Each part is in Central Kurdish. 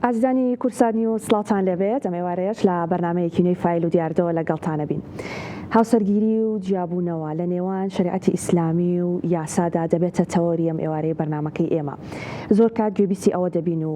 ئازیزانی کورسانی و سڵاتان لەبێت ئەم ئێوارەیەش لە بەرنامەیەکی نوێی فایل و دیاردەوە لەگەڵتانە بین. هاوسەرگیری و جیابوونەوە لە نێوان شریعەتی ئیسلامی و یاسادا دەبێتە تەوەری ئەم ئێوارەی بەرنامەکەی ئێمە. زۆر کات گوێبیستی ئەوە دەبین و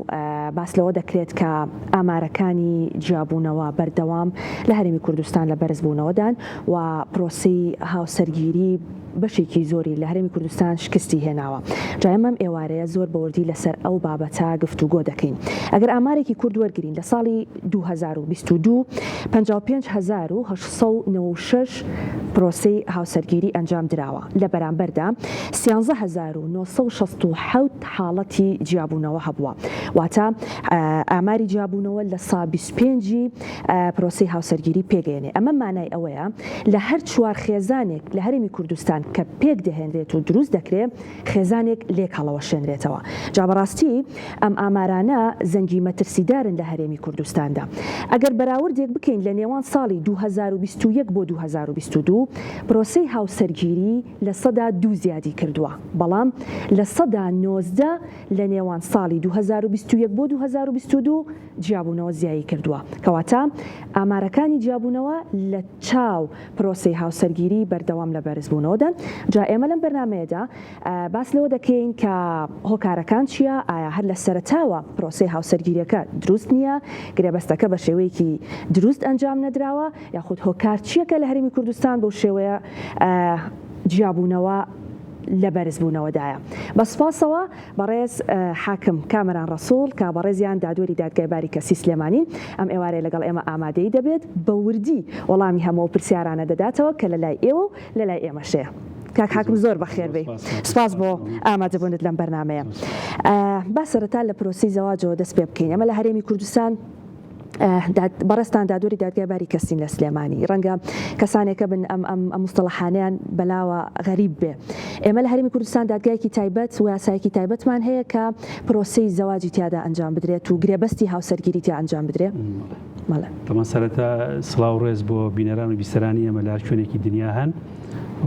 باس لەوە دەکرێت کە ئامارەکانی جیابوونەوە بەردەوام لە هەرێمی کوردستان لە بەرزبوونەوەدان و پرۆسی هاوسەرگیری بەشێکی زۆری لە هەرێمی کوردستان شکستی هێناوە. جا ئێمەم ئێوارەیە زۆر بەوردی لەسەر ئەو بابەتە گفتوگۆ دەکەین. ئەگەر ئامارێکی کورد وەرگرین لە ساڵی 2022 55,896 پرۆسەی هاوسەرگیری ئەنجام دراوە، لە بەرامبەردا 13,967 حاڵەتی جیابوونەوە هەبووە، واتە ئاماری جیابوونەوە لە 125 پرۆسەی هاوسەرگیری پێگەێنێ. ئەمە مانای ئەوەیە لە هەر چوار خێزانێک لە هەرێمی کوردستان کە پێک دەهێنرێت و دروست دەکرێت خێزانێک لێک هەڵەوە شێنرێتەوە. جا بەڕاستی ئەم ئامارانە زەنگی مەترسیدارن لە هەرێمی کوردستاندا. ئەگەر بەراوردێک بکەین لە نێوان ساڵی 2021 بۆ 2022 پرۆسەی هاوسەرگیری لە 102 زیادی کردووە، بەڵام لە 119 لە نێوان ساڵی 2021 بۆ 2022 جیابوونەوە زیایی کردووە، کەواتە ئامارەکانی جیابوونەوە لە چاو پرۆسەی هاوسەرگیری بەردەوام لە بەرزبوونەوەدان. جا ئێمە لەم بەرنامەیەدا باس لەوە دەکەین کە هۆکارەکان چییە، ئایا هەر لە سەرەتاوە پرۆسەی هاوسەرگیریەکە دروست نییە، گرێبەستەکە بە شێوەیەکی دروست ئەنجام نەدراوە، یاخود هۆکار چیەکە لە هەرێمی کوردستان بەو شێوەیە جیابوونەوە لە بەرزبوونەوەدایە. بە سوپاسەوە بەڕێز حاکم کامەران ڕەسوڵ کە بەڕێزیان دادوەری دادگای باریکەسی سلێمانی ئەم ئێوارەیە لەگەڵ ئێمە ئامادەی دەبێت بە وردی وەڵامی هەموو پرسیارانە دەداتەوە کە لە لای ئێوە و لە لای ئێمەشەیە. کاک حاکم زۆر بەخێر بێ، سپاس بۆ ئامادەبوونت لەم بەرنامەیە. با سەرەتا لە پرۆسی زەواجەوە دەست پێ بکەین. ئەمە لە هەرێمی کوردستان بەڕێستان دادوەری دادگای باریکەسین لە سلێمانی، ڕەنگە کەسانێکە بن ئەم مستەڵەحانەیان بەلاوە غەریب بێ. ئێمە لە هەرێمی کوردستان دادگایەکی تایبەت و یاسایەکی تایبەتمان هەیە کە پرۆسەی زەواجی تیادا ئەنجام بدرێت و گرێبەستی هاوسەرگیری تیا ئەنجام بدرێت. تەمان سەرەتا سڵاو ڕێز بۆ بینەران و بیسەرانی ئەمە لە شوێنێکی دنیا هەن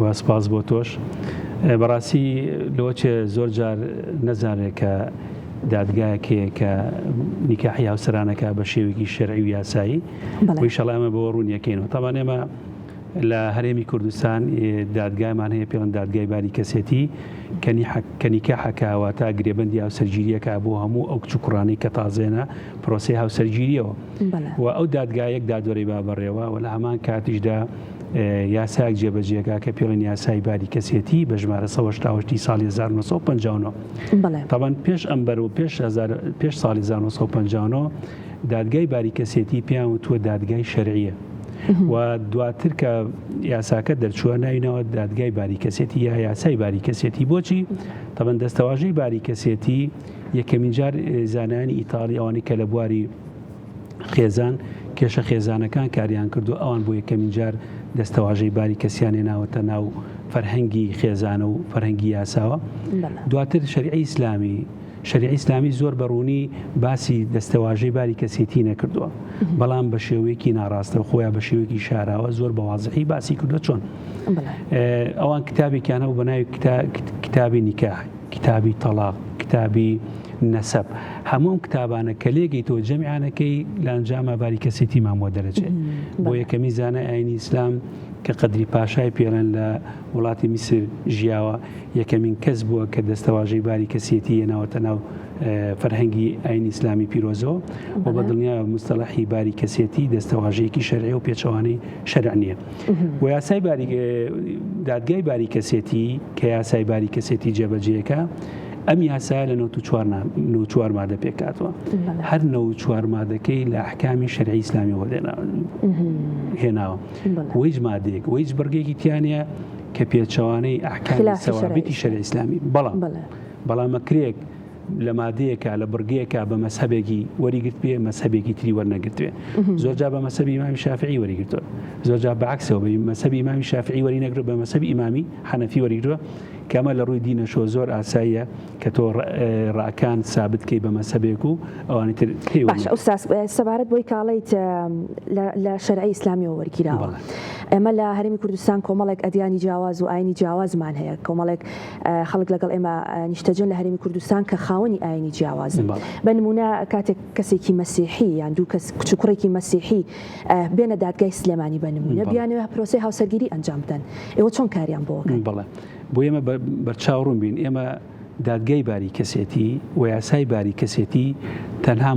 و سپاس بۆ تۆش. بەڕاستی لەوەچێ زۆر جار نەزانێت کە دادگایەکەیە کە نیکاحی هاوسەرانەکە بە شێوەیەکی شەرعی و یاسایی، ویشەڵا ئەمە بەوە ڕوونیەکەینەوە. تاوان ئێمە لە هەرێمی کوردستان دادگایمان هەیە پێڵەن دادگای باریکەسێتی کە نیکاحەکەوە تا گرێبەندی هاوسەرگیریەکە بۆ هەموو ئەو کچ و کوڕانەی کە تازێنە پرۆسەی هاوسەرگیریەوە، و ئەو دادگایەک دادوەری بابەڕێەوە و لە هەمان کاتیشدا یاساک جێبەجێگا کە پێڵێن یاسای باریکەسێتی بە ژمارە 1970 ساڵی 1959. تاوان پێش ئەمبەر و پێش ساڵی 1959 دادگای باریکەسێتی پیان وتووە دادگای شەرعیە، و دواتر کە یاساکە دەرچووە ناوینەوە دادگای باریکەسێتی یا یاسای باریکەسێتی. بۆچی؟ تاوان دەستەواژەی باریکەسێتی یەکەمین جار زانانی ئیتاڵی ئەوانی کە لە بواری خێزان کێشە خێزانەکان کاریان کردو، ئەوان بۆ یەکەمین جار دەستەواژەی باریکەسیان هێناوەتە ناو فەرهەنگی خێزانە و فەرهەنگی یاساوە. دواتر شەریعی ئیسلامی زۆر بەڕوونی باسی دەستەواژەی باریکەسێتی نەکردووە، بەڵام بە شێوەیەکی ناڕاستە خۆیان بە شێوەیەکی شاراوە زۆر بەواضحی باسی کردووە. چۆن ئەوان کتابێکیانە و بە ناوی کتابی نیکاح، کتابی تەلاق، کتابی نەسەب، هەموو کتابانە کە لێگەیتەوە جەمیعانەکەی لە ئەنجامە باریکەسێتی مامۆ دەرەچێت. بۆ یەکەمی زانای ئاینی ئیسلام کە قەدری پاشای پێڵێن لە وڵاتی میسر ژیاوە، یەکەمین کەس بووە کە دەستەواژەی باریکەسێتی هێناوەتە ناو فەرهەنگی ئاینی ئیسلامی پیرۆزەوە، و بە دڵنیا مستەڵەحی باریکەسێتی دەستەواژەیەکی شەرعی و پێچەوانەی شەرع نییە. و یاسای دادگای باریکەسێتی کە یاسای باریکەسێتی جێبەجێیەکە، ئەم یاسایە لە 94 مادە پێکاتوە، هەر 94 مادەکەی لە ئەحکامی شەرعی ئیسلامی هێناوە، وەیج مادەیەک وەیج بەرگێکی تیانە کە پێچەوانەی ئەحکامی سەوابیتی شەرعی ئیسلامی، بەڵام مەکرێک لە مادەیەکە لە بڕگەیەکە بە مەسهەبێکی وەریگرت بێ، مەسهەبێکی تری وەرنەگرتوێ. زۆرجار بە مەسهەبی ئیمامی شافعی وەریگرتووە، زۆرجار بەعکسەوە بە مەسهەبی ئیمامی شافعی وەرینەگرێت، بە مەسهەبی ئیمامی حەنەفی وەریگرتووە، کەمە لە ڕووی دینەشۆ زۆر ئاساییە کە تۆ ڕاکان سابتکەی بە مەسەبێک و ئەوانی تر باش ئوستاس سەبارەت بۆی کاڵیت لە شەرعی ئیسلامیەوە وەرگیراوە ئێمە لە هەرێمی کوردستان کۆمەڵێک ئەدیانی جیاواز و ئاینی جیاوازمان هەیە کۆمەڵێک خەڵک لەگەڵ ئێمە نیشتەجن لە هەرێمی کوردستان کە خاوەنی ئاینی جیاوازن بە نمونە کاتێک کەسێکی مەسیحی یان دوو کەس کچوکڕێکی مەسیحی بێنە دادگای سلێمانی بە نمونە بیانەوە پرۆسەی هاوسەرگیری ئەنجام بدەن ئێوە چۆن کاریان بۆکەن بەڵێ بۆ ئێمە بەرچاوڕوون بین ئێمە دادگای باری کەسێتی و یاسای باری کەسێتی تەنها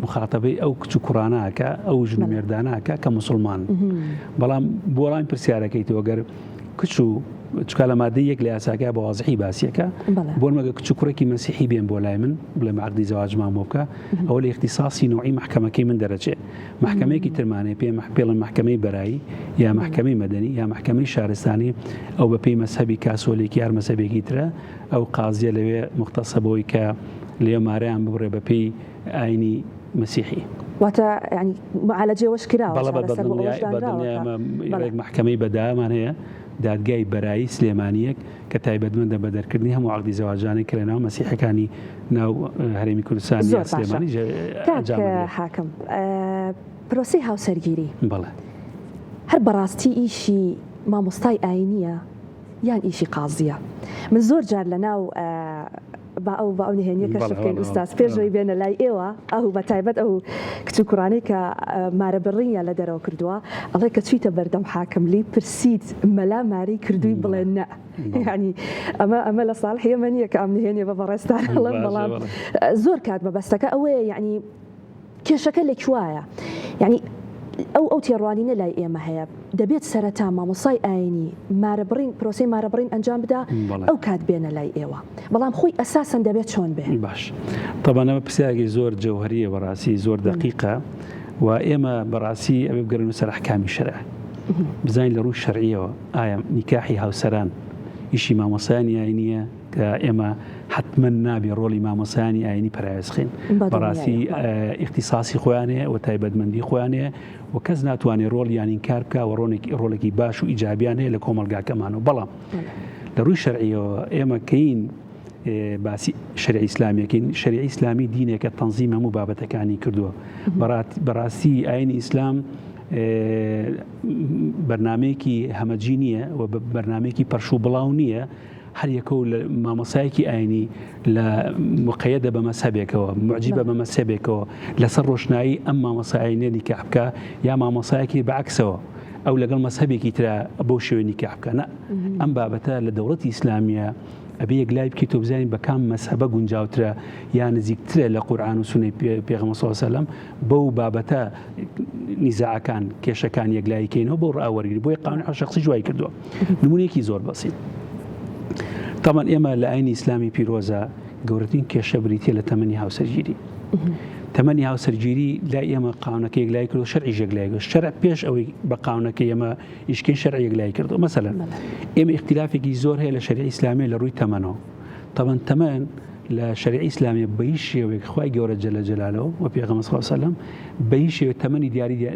مخاتبەی ئەو کچ و کوڕاناکە ئەو ژن و مێرداناکە کە موسڵمان بەڵام بۆ ڕای پرسیارەکەیتەوە گەر کچ و چکە لە مادەی یەک لە یاساکە بە وازحی باسیەکە بۆ مەگە کچ و کوڕێکی مەسیحی بێن بۆ لای من بڵێ عەقدی زەواجمان بۆ بکە ئەوە لە اختصاصی نوعی محکەمەکەی من دەرەچێت محکەمەیەکی ترمانەیە پێڵێن محکەمەی بەرایی یا محکەمەی مەدەنی یا محکەمەی شارستانی ئەو بە پێی مەسەبی کاسۆلێکی یار مەسەبێکی ترە ئەو قازیە لەوێ مختصە بەوەی کە لێ مارەیان ببڕێ بە پێی ئاینی مسیحی واتە ینی معالەجێوەش کراوە محکەمەی بەدامان هەیە دادگای بەرایی سلێمانیەک کە تایبەتمەندە بە دەرکردنی هەموو عەقدی زەواجانەی کە لەناو مەسیحەکانی ناو هەرێمی کوردستان یا سلێمانی حاکم پرۆسەی هاوسەرگیری بەڵێ هەر بەڕاستی ئیشی مامۆستای ئاینیە یان ئیشی قازیە من زۆر جار لەناو بە ئەو نهێنیە کەش بکەین ئوستاس پێشەوەی بێنە لای ئێوە ئەو بە تایبەت ئەو کچ و کوڕانەی کە مارە بڕینیان لە دەرەوە کردووە ئەڵێ کە چویتە بەردەم حاکم لی پرسید مەلا ماری کردووی بڵێن نە ینی ئەمە لە ساڵحی ئێمە نییە کە ئەم نهێنیە بە بەڕێستان ئەڵێم بەڵام زۆر کات مەبەستەکە ئەوەیە یعنی کێشەکە لەکوایە ینی ئەو تێڕوانینە لای ئێمە هەیە دەبێت سەرەتا مامۆسای ئاینی مارەبڕین پرۆسەی مارەبڕین ئەنجام بدا ئەو کات بێنە لای ئێوە بەڵام خۆی ئەساسن دەبێت چۆن بێ باش طبعاً پرسیارێکی زۆر جەوهریە بەڕاستی زۆر دقیقە و ئێمە بەڕاستی ئەوێ بگەڕین سەر ئەحکامی شەرع بزانین لە ڕووی شەرعیەوە ئایا نیکاحی هاوسەران ئیشی مامۆسایانی ئاینیە کە ئێمە حتمما نابێ ڕۆڵی مامۆسایانی ئاینی پەرایەسخین بەڕاستی اختصاصی خۆیانەیە و تایبەتمەندی خۆیانەیە و کەس ناتوانێت ڕۆڵیان ئینکار بکە و ڕۆڵێکی باش و ئیجابیان هەیە لە کۆمەلگاکەمانەوە بەڵام لە ڕووی شەرعیەوە ئێمە کەین باسی شەریعی ئیسلامیەکەین شەریعی ئیسلامی دینێکە تەنزیم هەموو بابەتەکانی کردووە بەڕاستی ئاینی ئیسلام بەرنامەیەکی هەمەجی نییە و بەرنامەیەکی پەرشوو بڵاو نییە هەر یەکە و لە مامۆسایەکی ئاینی لە مقەیەدە بە مەسەبێکەوە معجیبە بە مەسەبێکەوە لەسەر ڕۆشنایی ئەم مامۆسایە نیکاح بکە یا مامۆسایەکی بەعکسەوە ئەو لەگەڵ مەسەبێکی ترە بۆ شێوەی نیکاح بکە نە ئەم بابەتە لە دەوڵەتی ئیسلامیە ئەبێ یەکلای بکەیت و بزانین بە کام مەسەبە گونجاوترە یا نزیکترە لە قورئان و سونەی پێغەمبەر صلی الله علیه و سلم بەو بابەتە نیزاعەکان کێشەکان یەکلایکەینەوە بۆ ڕاوەرگری بۆی قانون شخصی جوای کردووە نمونەیەکی زۆر بەسیط طبعا ئێمە لە ئاینی ئیسلامی پیرۆزە گەورەترین کێشە بریتیە لە تەمەنی هاوسەرگیری تەمەنی هاوسەرگیری لای ئێمە قانونەکە یەکلای کردو شەرعی یەکلای کردو شەرع پێش ئەوەی بە قانونەکە ئێمە ئیشکەی شەرع یەکلای کردو مەسەلەن ئێمە اختلافێکی زۆر هەیە لە شەریعی ئیسلامی لە ڕووی تەمەنەوە طبعا تەمەن لە شەریعی ئیسلامی بە هیچ شێوەیەک خوای گەورە جەلە جەلالەوە و پێغەمبەر صلی الله علیه و سلم بە هیچ شێوەیەک تەمەنی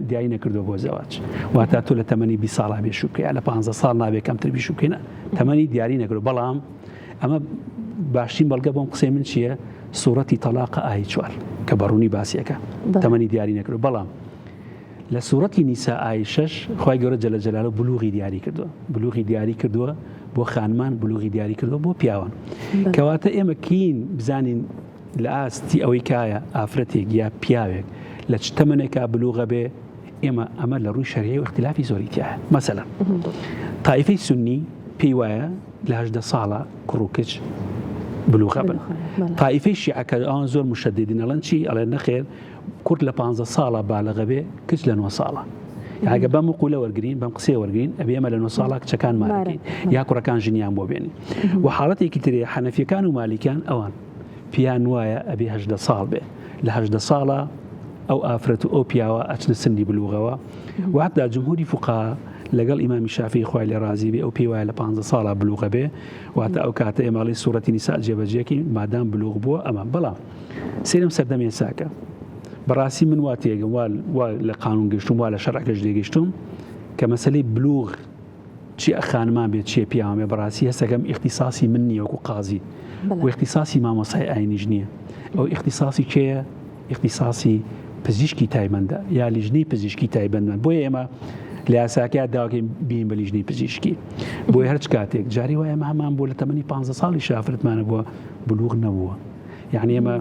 دیاری نەکردووە بۆ زەواج واتە تۆ لە تەمەنی 20 ساڵا بێشوو بکەی لە 15 ساڵ نابێت کەمتر بیشوو بکەی تەمەنی دیاری نەکردو بەڵام ئەمە باشترین بەڵگە بۆم قسەی من چییە سوورەتی تەلاقە ئاەی 4 کە بەڕوونی باسیەکە تەمەنی دیاری نەکردو بەڵام لە سوورەتی نیسا ئاەی 6 خوای گەورە جەلە جەلالەوە بلوغی دیاری کردووە بلوغی دیاری کردووە بۆ خانمان بلوغی دیاری کردووە بۆ پیاوان کەواتە ئێمە کین بزانین لە ئاستی ئەوەی کایە ئافرەتێک یا پیاوێک لە چ تەمەنێکا بلوغە بێ ئێمە ئەمە لە ڕووی شەریعی و اختلافی زۆری تایە مەسەلەن تائیفەی سونی پێی وایە لە 18 ساڵە کوڕ و کچ بلوغە بن تائیفەی شیعەکە ئەوان زۆر مشەددین ئەڵێن چی ئەڵێن نەخێر کورد لە 15 ساڵە بالەغە بێ کچ لە 9 ساڵە یاگە بەم قولە وەرگین بەم قسێ وەرگین ئەبێ ئێمە لە 9 ساڵە کچەکان مارەکەین یا کوڕەکان ژنیان بۆ بێنین و حاڵەتێکی ترێ حەنەفیەکان و مالیکان ئەوان پیان وایە ئەبێ 18 ساڵ بێ لە 18 ساڵە ئەو ئافرەت و ئەو پیاوە ئەچنە سنی بلوغەوە و حتا جمهوری فقها لەگەڵ ئیمامی شافعی خوای لێ رازی بێ ئەو پێی وایە لە 15 ساڵە بلوغە بێ واتە ئەو کاتە ئێمەڵی سوورەتی نیسا جێبەجێکی مادام بلوغ بووە ئەمە بەڵام سێرم سەردەمێ ساکە بەڕاستی من وا تێگەم وا لە قانون گەشتم وا لە شەرعەکەش دێگەشتم کە مەسەلەی بلوغ چی خانمان بێت چێ پیاوامێ بەڕاستی هەستەکەم اختصاصی من نییە وەکو قازی و اختصاصی مامۆسای ئاینیش نییە ئەو اختصاصی کێیە اختصاصی پزیشکی تایبەندە یا لیژنەی پزیشکی تایبەندمان بۆیە ئێمە لە یاساکە داواکەین بین بە لیژنەی پزیشکی بۆی هەرچ کاتێک جاری وایە ئێمە هەمان بۆ لە تەمەنی 15 ساڵی ئافرەتمانە بووە بلوغ نەبووە یعنی ئێمە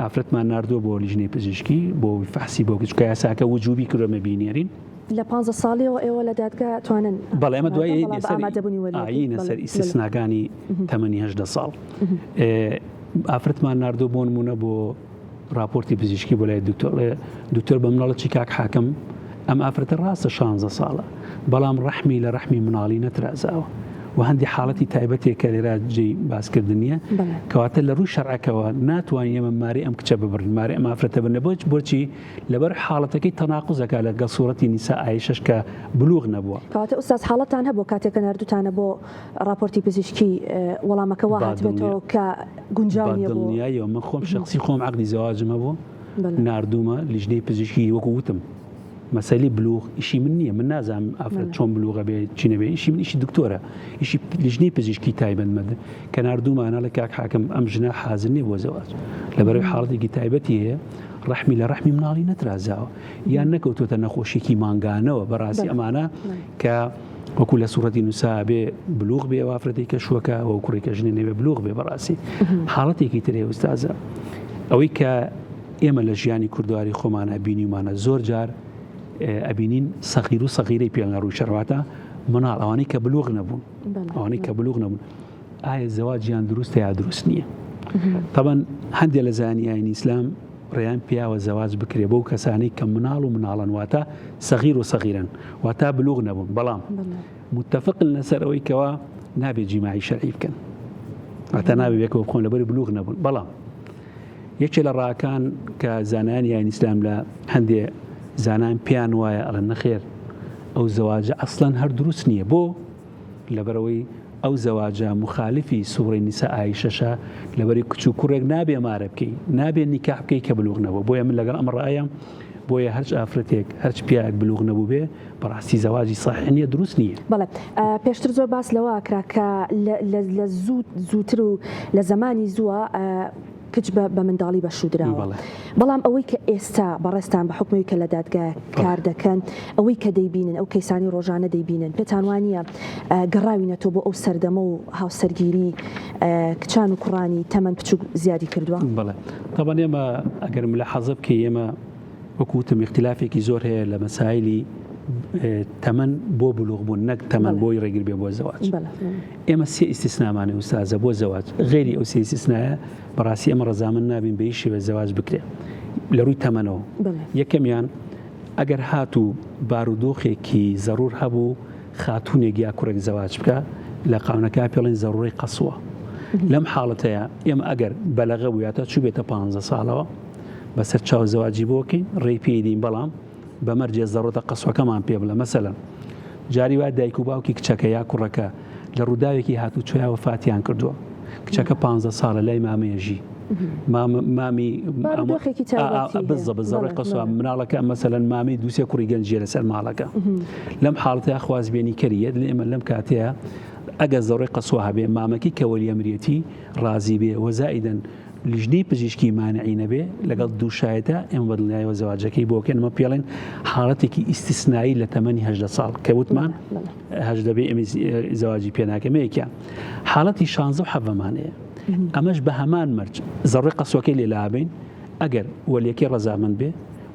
ئافرەتمان ناردووە بۆ لیژنەی پزیشکی بۆ فەحسی بۆ کچکە یاساکە وجوبی کردومە بینێرین لە 15 ساڵیەوە ئێوە لە دادگا توانن بەڵێ ئێمە دوای ئاینە سەر ئیستثناکانی تەمەنی 18 ساڵ ئافرەتمان ناردووە بۆ نمونە بۆ راپۆرتی پزیشکی بۆ لای دکتۆر بە مناڵەتی کاک حاکم ئەم ئافرەتە ڕاستە 16 ساڵە بەڵام ڕەحمی لە ڕەحمی مناڵی نەترازاوە و هەندی حاڵەتی تایبەتێک کە لێرە جێی باسکردنیە کەواتە لە ڕووی شەرعەکەوە ناتوانین ئێمە ماری ئەم کچە ببڕین ماری ئەم ئافرەتە بنە بۆچی لەبەر حاڵەتەکەی تەناقوزەکە لە گەسوورەتی نیسا ئایشەش کە بلوغ نەبووە کەواتە ئوستاز حاڵەتان هەبوو کاتێکە نردوتانە بۆ راپۆرتی پزیشکی وەڵامەکە وا هاتبێتەوە کە گونجاو نییە بۆ دڵنیاییەوە من خۆم شخصی خۆم عەقدی زەواجم هەبوو ناردوومە لیژنەی پزیشکی وەکو وتم مەسەلی بلوغ ئیشی من نییە من نازانم ئافرەت چۆن بلوغە بێ چی نەبێ ئیشی من ئیشی دکتۆرە ئیشی لیژنەی پزیشکی تایبەتمەندە کە ناردوومانە لە کاک حاکم ئەم ژنە حازر نییە بۆ زەواج لەبەرەوەی حاڵەتێکی تایبەتی هەیە ڕەحمی لە ڕەحمی مناڵی نەترازاوە یان نەکەوتوتە نەخۆشیێکی مانگانەوە بەڕاستی ئەمانە کە وەکو لە سوورەتی نووسا بێ بلوغ بێ ئافرەتی کە شووەکە و کوڕێکە ژنێ نەبێ بلوغ بێ بەڕاستی حاڵەتێکی ترێ ئوستازە ئەوەی کە ئێمە لە ژیانی کوردواری خۆمانە بینیمانە زۆر جار ئەبینین سەغیر و سەغیرەی پێڵ ڕووی شەرواتە مناڵ ئەوانەی کە بلوغ نەبوون ئەوانەی کە بلوغ نەبوون ئایا زەواجیان دروستە یا دروست نییە طبعاً هەندێک لە زانیاری ئیسلام ڕێیان پیاوە زەواج بکرێ بەو کەسانی کە مناڵ و مناڵن واتە سەغیر و سەغیرن واتە بلوغ نەبوون بەڵام متفقن لەسەر ئەوەی کەوە نابێت جیماعی شەرعی بکەن واتە نابێت یەکەوە بخۆن لەبەری بلوغ نەبوون بەڵام یەکێک لە ڕاکان کە زانانی ئیسلام لە هەندێک زانان پیان وایە ئەڵێن نەخێر ئەو زەواجە ئەسڵەن هەر دروست نییە بۆ لەبەرەوەی ئەو زەواجە مخالفی سوورەی نیسا ئایشەشە لەبەری کچ و کوڕێک نابێ مارە بکەی نابێ نیکاح بکەی کە بلوغ نەبووە بۆیە من لەگەڵ ئەم ڕایە بۆیە هەرچ ئافرەتێک هەرچ پیاک بلوغ نەبوو بێ بەڕاستی زەواجی صحیح نییە دروست نییە بەڵێ پێشتر زۆر باس لەوە کرا کە لە زووتر و لە زمانی زووە کچ بە منداڵی بەشودراوە بەڵام ئەوەی کە ئێستا بەڕێستان بە حکومی کە لە دادگا کار دەکەن ئەوەی کە دەیبینن ئەو کەیسانی ڕۆژانە دەیبینن پێتان وانە گەڕاوینەتەوە بۆ ئەو سەردەمە و هاوسەرگیری کچان و کوڕانی تەمەن بچوو زیادی کردووە بەڵێ طبعاً ئێمە ئەگەرم لە حەزب کە ئێمە وەکوتم اختلافێکی زۆر هەیە لە مەسایلی تەمەن بۆ بلوغ بوون نەک تەمەن بۆی ڕێگر بێ بۆ زەواج ئێمە سێ ئیستیسنامانە ئوستازە بۆ زەواج غێری ئەو سێ ئیستیسنایە بەڕاستی ئەمە ڕەزامەند نابین بە هیچ شێوە زەواج بکرێ لە ڕووی تەمەنەوە یەکەمیان ئەگەر هاتوو بارودۆخێکی زەڕور هەبوو خاتوونێک یا کوڕێک زەواج بکە لە قانونەکە پێڵێن زەڕوڕی قەسووە لەم حاڵەتەیە ئێمە ئەگەر بەلەغە بوویاتە چوو بێتە 15 ساڵەوە بەسەر چاو زەواجی بۆکەین ڕێی پێدین بەڵام بەمەرجێ زەڕۆتە قەسوەکەمان پێ بڵە مەسەلەن جاری وا دایک و باوکی کچەکە یا کوڕەکە لە ڕووداوێکی هاتوو چۆیاوە فاتیان کردووە کچەکە 15 ساڵە لای مامەیەژی مامی بزەڕی قەسوە مناڵەکە مەسەلەن مامی دووسێ کوڕی گەنجێ لەسەر ماڵەکە لەم حاڵەتەیە خوازبێنی کەریەت لە ئێمە لەم کاتەیە ئەگە زەڕی قەسوە هەبێ مامەکی کە وەلیەمریەتی ڕازی بێ وەزائیدەن لیژنەی پزیشکی مانعی نەبێ لەگەڵ دووشایەتە ئێمە بەدڵنیاییەوە زەواجەکەی بۆکەنمە پێڵێن حاڵەتێکی ئیستیسنایی لە تەمەنی 18 ساڵ کە وتمان هەژدەبێ ئێمە زەواجی پێ ناکەمەیەکیان حاڵەتی 16 و حەڤەمانەیە ئەمەش بە هەمان مەرج زەڕی قەسوەکەی لێلابین ئەگەر وەلیەکەی ڕەزامەند بێ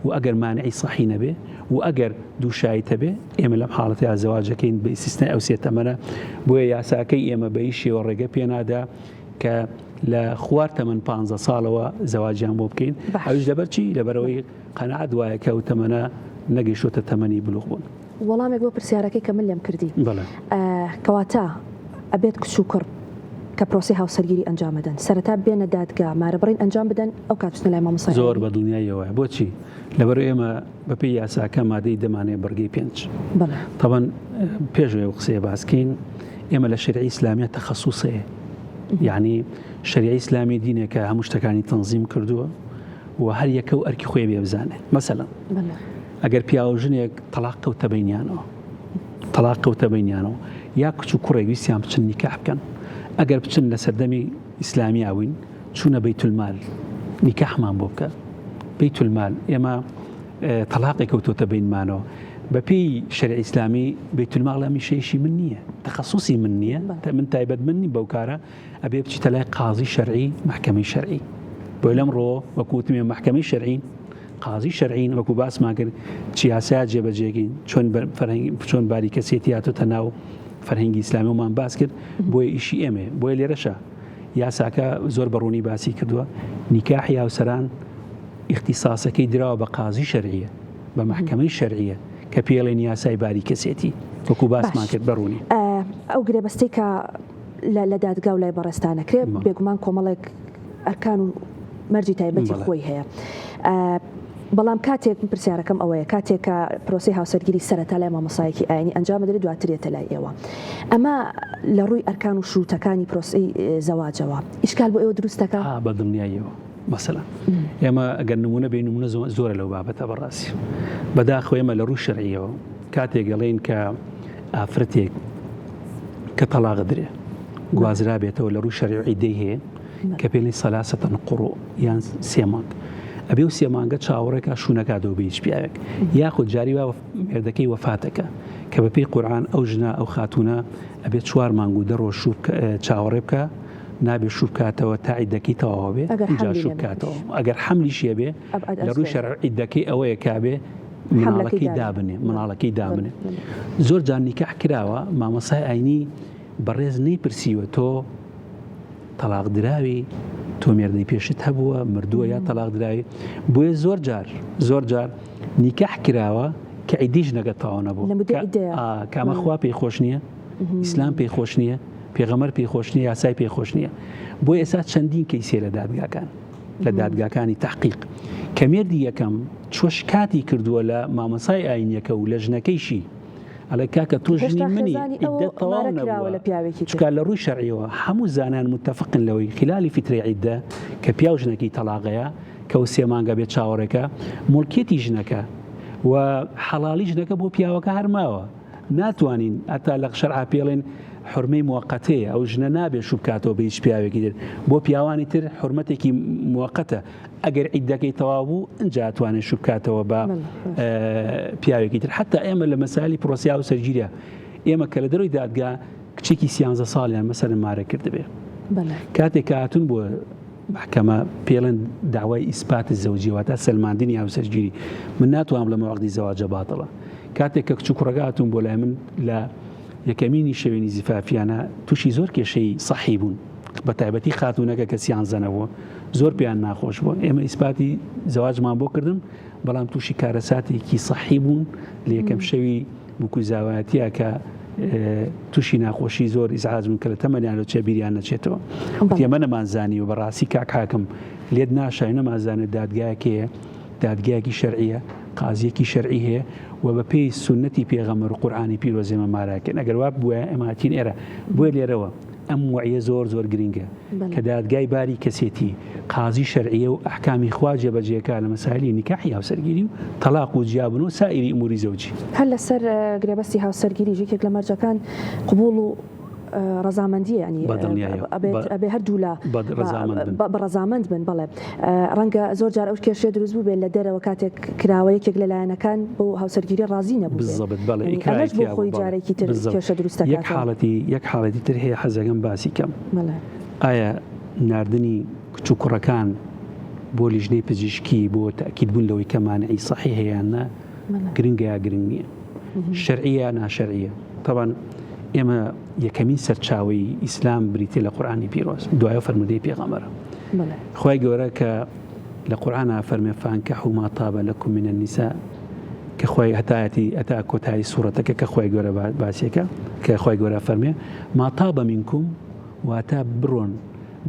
و ئەگەر مانعی صحی نەبێ و ئەگەر دووشایەتە بێ ئێمە لەم حاڵەتە زەواجەکەین بە ئیستیسنای ئەو سێ تەمەنە بۆیە یاساکەی ئێمە بە هیچ شێوە ڕێگە پێنادا کە لە خوار تەمەن 15 ساڵەوە زەواجیان بۆ بکەین ئەوش لەبەر چی لەبەرەوەی قەنەعەت وایە کە ئەو تەمەنە نەگەیشتۆتە تەمەنی بلوغ بوون وەڵامێک بۆ پرسیارەکەی کە من لێم کردی کەواتە ئەبێت کچ و کوڕ کە پرۆسی هاوسەرگیری ئەنجامەدەن سەرەتا بێنە دادگا مارەبڕین ئەنجام بدەن ئەو کاتچنە لای مامۆسای زۆر بەدڵنیاییەوە بۆچی لەبەر ئێمە بەپێی یاساکە مادەی دەمانێت بەرگەی 5 طبعاً پێشوێ قسەیە باسکەین ئێمە لە شەریعی ئیسلامیە تەخەسوسەیە یعنی شەریعی ئیسلامی دینێکە هەموو شتەکانی تەنزیم کردووە و هەر یەکە و ئەرکی خۆی بێ بزانێ مەسەلەن ئەگەر پیاوە ژنێک تەلاق کەوتە بینیانەوە یا کچ و کوڕێک ویستیان بچن نیکاح بکەن ئەگەر بچن لە سەردەمی ئیسلامی ئاوین چوونە بەیت المال نیکاحمان بۆ بکە بەیت المال ئێمە تەلاقی کەوتۆتە بینمانەوە بەپێی شەریعی ئیسلامی بەیت المال هەمیشەیشی من نییە تەخەسوسی من نییە من تایبەت من نیم بەو کارە ئەبێ بچیتە لای قازی شەرعی محکەمەی شەرعی بۆی لەمڕۆ وەکوتمێ محکەمەی شەرعین قازی شەرعین وەکو باسمان کرد چیاسا جێبەجێگین چۆن باریکەسێتی هاتۆتە ناو فەرهەنگی ئیسلامیمان باس کرد بۆیە ئیشی ئێمێ بۆیە لێرەشە یاساکە زۆر بەڕوونی باسی کردووە نیکاحی هاوسەران اختصاسەکەی دراوە بە قازی شەرعیە بە محکەمەی شەرعیە کە پێڵێن یاسای باریکەسێتی وەکو باسمان کرد بەڕوونی ئەو گرێبەستەی کە لە دادگا و لای بەڕێستانەکرێت بێگومان کۆمەڵێک ئەرکان و مەرجی تایبەتی خۆی هەیە بەڵام کاتێک پرسیارەکەم ئەوەیە کاتێکە پرۆسی هاوسەرگیری سەرەتا لای مامۆسایەکی ئاینی ئەنجام بدرێت دواترێتە لای ئێوە ئەمە لە ڕووی ئەرکان و شروتەکانی پرۆسی زەواجەوە ئیشکال بۆ ئێوە دروستەکە بە دڵنیاییەوە مەسەلا ئێمە ئەگەر نمونە بێ نمونە زۆرە لەو بابەتە بەڕاستی بەداخۆ ئێمە لە ڕوو شەرعیەوە کاتێک گەڵێن کە ئافرەتێک کە تەلاق درێ گوازرا بێتەوە لە ڕوو شەرعی عیدەی هەیە کە پێڵی سەلاسەتەن قوڕۆ یان سێ مانگ ئەبێ و سێ مانگە چاوەڕێکە شوونەکاتەوە بە هیچ پیاوێک یاخود جاری وا مێردەکەی وەفاتەکە کە بەپێی قورئان ئەو ژنە ئەو خاتونە ئەبێت 4 مانگ و دەڕۆ چاوەڕێ بکە نابێ شوو بکاتەوە تا عیدەکەی تەواو بێ اینجا شوو بکاتەوە ئەگەر حەملیشیە بێ لە ڕووی شەرعی عیدەکەی ئەوەیە کابێ مناڵەکەی دابنێ زۆر جار نیکاح کراوە مامۆسای ئاینی بەڕێز نەیپرسیوە تۆ تەلاق دراوی تۆ مێردەی پێشت هەبووە مردووە یا تەلاق دراوی بۆیە زۆر جار نیکاح کراوە کە عیدیش نەگە تەواو نەبوو کامە خوا پێی خۆش نییە ئیسلام پێی خۆش نییە پێغەمبەر پێی خۆش نییە یاسای پێی خۆش نییە بۆ ئێستا چەندین کەیسێ لە دادگاکان لە دادگاکانی تحقیق کە مێردی یەکەم چۆش کاتی کردووە لە مامۆسای ئاینیەکە و لە ژنەکەیشی ئەڵێ کاکە تۆ ژنی منی عیدە تەواو نەبووە چونکە لە ڕووی شەرعیەوە هەموو زانان متفقن لەوەی خلالی فترەی عیدە کە پیا و ژنەکەی تەلاقەیە کە و سێ مانگە بێت چاوەڕێکە موڵکێتی ژنەکە و حەڵالی ژنەکە بۆ پیاوەکە هەرماوە ناتوانین ئەتا لە شەرع پێڵێن حرمەی موقتەیە ئەو ژنە نابێ شوو بکاتەوە بە هیچ پیاوێکی تر بۆ پیاوانی تر حرمەتێکی موقتە ئەگەر عیدەکەی تەواو بوو ئەنجا توانێت شوو بکاتەوە بە پیاوێکی تر حتا ئێمە لە مەسالی پرۆسی هاوسەرگیریە ئێمە کە لە دەروی دادگا کچێکی 13 ساڵیان مەسەرن مارە کردبێ کاتێک هاتون بۆ محکەمە پێڵێن داوای ئیسپاتی زەوجیەوە تا سەلماندنی هاوسەرگیری من ناتوانم لە مەوەقتی زەواجە باتڵە کاتێک کە کچ و کوڕەکە هاتوون بۆ لای من لە یەکەمینی شەوێنی زیفافیانە تووشی زۆر کێشەی سەحی بوون بە تایبەتی خاتونەکە کە سیان زەنەوە زۆر پێیان ناخۆش بوو ئێمە ئیسپاتی زەواجمان بۆ کردن بەڵام تووشی کارەساتێکی سەحی بوون لە یەکەم شەوی بووکو زاوایەتیە کە تووشی ناخۆشی زۆر ئیزعاج بوون کە لە تەمەنیان لە چێبیریان نەچێتەوە ئێمە نەمانزانی و بەڕاستی کاکاکەم لێت ناشای نەمازانێت دادگایەکەیە دادگایەکی شەرعیە قازیەکی شەرعی هەیە و بە پێی سنەتی پێغەمبەر و قورئانی پیرۆزێمە ماراکەن ئەگەر وا بووە ئەماتین ئێرە بۆیە لێرەوە ئەم وعیە زۆر گرنگە کە دادگای باری کەسێتی قازی شەرعیە و ئەحکامی خوا جێبەجێکا لە مەسائلی نیکاحی هاوسەرگیری و تەلاق و جیابن و سائیری ئوموری زەوجی هەر لەسەر گرێبەستی هاوسەرگیری یەکێک لە مەرجەکان قبول و ڕەزامەندیە ینی ئەبێ هەردوو لە بەڕەزامەند بن بەڵێ ڕەنگە زۆر جار ئەو کێشەیە دروست بوو بێت لە دەرەوە کاتێک کراوە یەکێک لەلایەنەکان بۆ هاوسەرگیری ڕازی نەبوو ئەمەش بۆ خۆی جارێکی تر کێشە دروستەکات یەک حاڵەتی تر هەیە حەزەکەم باسی کەم ئایا ناردنی کچ و کوڕەکان بۆ لیژنەی پزیشکی بۆ تاکیدبوون لەوەی کە مانعی سەحی هەیە نا گرنگە یا گرنگ نییە شەرعیە ناشەرعیە طبعا ئێمە یەکەمین سەرچاوی ئیسلام بریتێ لە قورئانی پیرۆز دوایە فەرمودەی پێغەمبەرە خوای گەورە کە لە قورئانە فەرمێ فانکحوا ما طاب لكم من النساء کە خوای هەتا کۆتایی سوورەتەکە کە خوای گەورە باسیەکە کە خوای گەورە فەرمێ ما طاب منكم واتە بڕۆن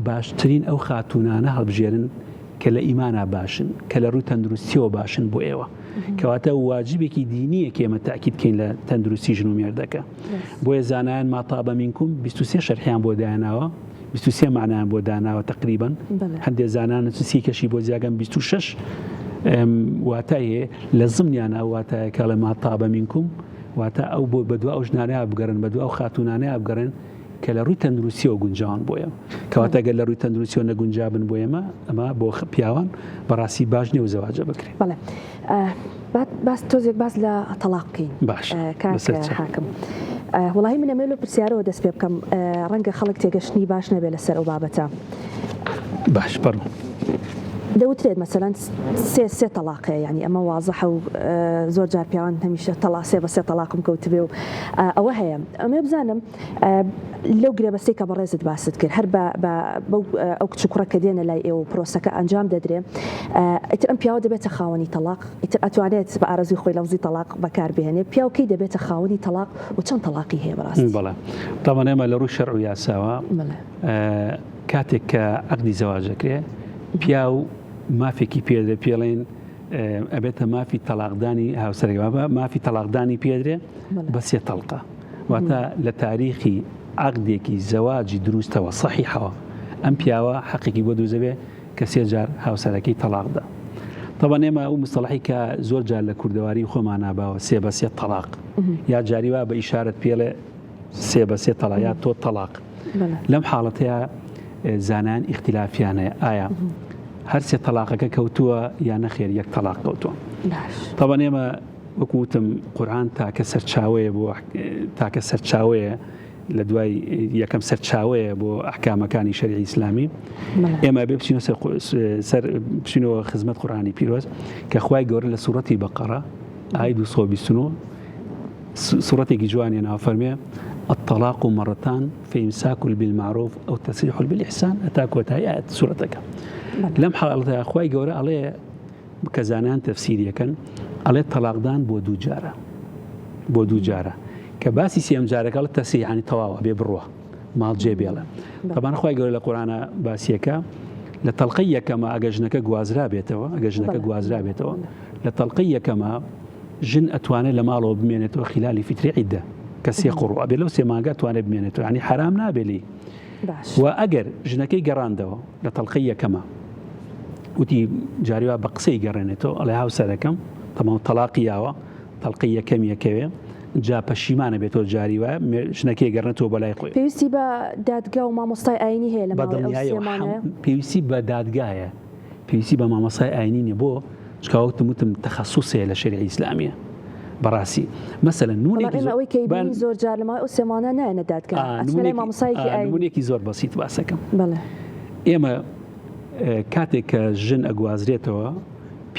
باشترین ئەو خاتونانە هەڵبژێرن کە لە ئیمانە باشن کە لە ڕووی تەندروستیەوە باشن بۆ ئێوە کەواتە واجبێکی دینیە کە ئێمە تاکید بکەین لە تەندروستی ژن و مێردەکە بۆیە زانایان ما طاب منكم 23 شەرحیان بۆ دایاناوە 23 معنایان بۆ داناوە تقریبا هەندێک زانان سی کەشی بۆ جیاگەم 26 واتایە لە زمنیانە واتایە کە لە ما طاب منكم واتە ئەو بۆ بەدو ئەو ژنانەیە بگەڕن بەدو ئەو خاتونانەیە بگەڕن کە لە ڕووی تەندروستیەوە گونجاوان بۆیە کەواتە گەل لە ڕووی تەندروستیەوە نەگونجابن بۆ ئەمە بۆ پیاوان بەڕاستی باش نیە و زەواجە بکرێت. بەڵێ باس تۆزێک باس لە تەلاق بکەین. باش حاکم وڵی منە مێلۆ پرسیارەوە دەست پێ بکەم ڕەنگە خەڵک تێگەشتنی باش نەبێت لەسەر ئەو بابەتە. باش بەڕ دەوترێت مەسەلاً سێ تەلاقەیە ینی ئەمە وازەحە و زۆر جار پیاوان هەمیشە سێ بە سێ تەلاقم کەوتبێ و ئەوە هەیە ئەمێ بزانم لەو گرێبەستەی کە بەڕێزت باست کرد هەر ئەو کچ کوڕە کە دێنە لای ئێوە پرۆسەکە ئەنجام دەدرێ ئیتر ئەم پیاوە دەبێتە خاوەنی تەلاق ئیتر ئەتوانێت بە ئارەزوی خۆی لەوزی تەلاق بەکاربهێنێ پیاوکەی دەبێتە خاوەنی تەلاق و چەند تەلاقی هەیە بەڕاستی. بەڵێ تاوان ئێمە لە ڕووی شەرع و یاساوە کاتێک کە عەقدی زەواجەکرێ پیاو مافێکی پێدرێ پێڵێن ئەبێتە مافی تەلاقدانی هاوسەرێکەوە مافی تەلاقدانی پێدرێ بە سێ تەڵقە واتە لە تاریخی عەقدێکی زەواجی دروستەوە سەحیحەوە ئەم پیاوە حەقێکی بۆ دروزەبێ کە سێ جار هاوسەرەکەی تەلاقدا. طبعا ئێمە ئەو مستەڵەحی کە زۆر جار لە کوردەواری خۆمان ناباوە سێ بە سێ تەلاق یا جاریوا بە ئیشارەت پێڵێ سێ بە سێ تەلاق یا تۆ تەلاق. لەم حاڵەتەیە زانان ئیختلافیانەیە ئایا هەر سێ تەلاقەکە کەوتووە یا نەخێر یەک تەلاق کەوتووە. طبعا ئێمە وەکوتم قورئان تاکە سەرچاوەیە لە دوای یەکەم سەرچاوەیە بۆ ئەحکامەکانی شەریعی ئیسلامی ئێمە بێ بچینەوە خزمەت قورئانی پیرۆز کە خوای گەورە لە سوورەتی بەقەرە ئایە 229 سوورەتێکی جوانیە ناو فەرمێ الطلاق مرتان فإمساك بالمعروف أو تسريح بالإحسان أتاكوتاي آيات سورتك لم حالة أخوي جورا عليه كزانان تفسيريا كان عليه الطلاق دان بودو جارة كباسي سيم جارة قال تسريح يعني تواوا بيبروه مال جيبيلا طبعا أخوي جورا القرآن باسيك لتلقية كما أجنك جوازرا بيتوا لتلقية كما جن أتواني لما لو بمينته خلال فترة عدة كسي قرو أبي لو سيماقات وأنا بمينته يعني حرام نابلي وأجر جنكي جراندو لتلقية كما وتي جاريوا بقصي جرانته عليها وسلكم طبعا طلاقياوا تلقية كمية كوي جا بشيمانه بيتو جاريوا جنكي جرانته بلا يقوي بيوسي بدادجا وما مصاي عيني هي لما بدنيا بيوسي بدادجايا بيوسي بما مصاي عيني نبو شكاوت متم تخصصي للشريعة الإسلامية براسي مثلا نوني أنا كيبين زور جار لما أسمعنا أنا دادك أسمع ما مصايك أي نوني كي زور بسيط باسكم بله إما كاتك جن أجوازريتوا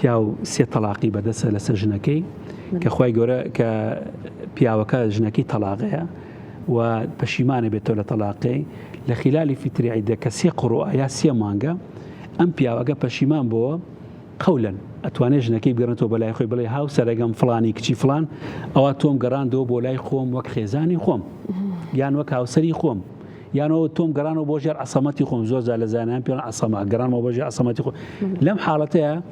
بياو سي طلاقي بدس لسجنكي كخوي جورا كبياو كجنكي طلاقها وبشيمان بيتو طلاقي لخلال فترة عدة كسي قرؤ يا سي مانجا أم بياو بشيمان بو قولا أتواني جنكي بقرنتو بلاي خوي بلاي هاو سرقم فلاني كشي فلان أو توم قراندو بولاي خوم وك خيزاني خوم يعني وك هاو سري خوم يعني توم قرانو بوجر عصمتي خوم زوزا لزانان بيون عصمة قران ما بوجر عصمتي خوم لم حالتها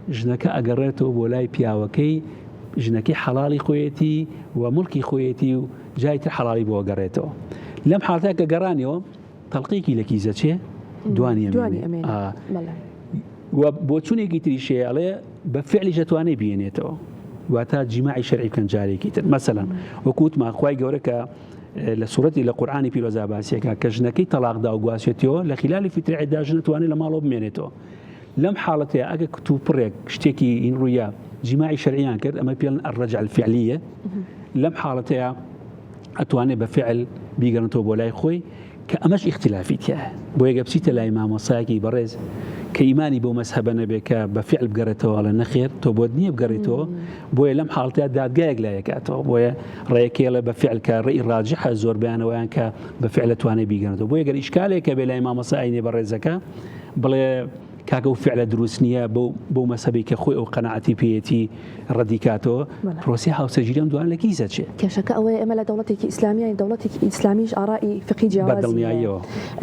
جنكا أقريتو بولاي بياوكي جنكي حلالي خويتي وملكي خويتي جايتي حلالي بو قريتو لم حالتها كقرانيو تلقيكي لكيزة شيء دواني أمين وبوتشوني تريشي عليه بفعل جتواني بينيته واتا جماعي شرعي كان جاري كتير مثلا وكوت ما اخواي جورك لسورتي لقرآن في الوزاباسيك كجنكي طلاق دا وقواسيتيو لخلال فترة عدة جنتواني لما لو بمينيته لم حالتها اجا كتب بريك اشتكي ان رؤيا جماعي شرعيان كده اما بيان الرجعه الفعليه لم حالتها اتواني بفعل بيقرنتو بولاي خوي كأمش اختلافيتها بويا بسيت الإمام الصاقي برز كإيماني بو مذهبنا بك بفعل بقرته على النخير تبودني بقرته بويا لم حالته داد جايق لا يكاتو بويا رأيك يلا بفعل كرأي الراجح الزور بيان ويان كبفعل تواني بيقرته بويا قال إشكالك بلا إمام الصاقي برزك بلا كاكو فعل دروسنية بو مذهبي كخوي أو قناعتي بيتي رديكاتو بروسيها وسجلهم دوان لكيزة شيء كشك أو إملا دولتك إسلامية دولتك إسلامية آرائي فقهي جوازي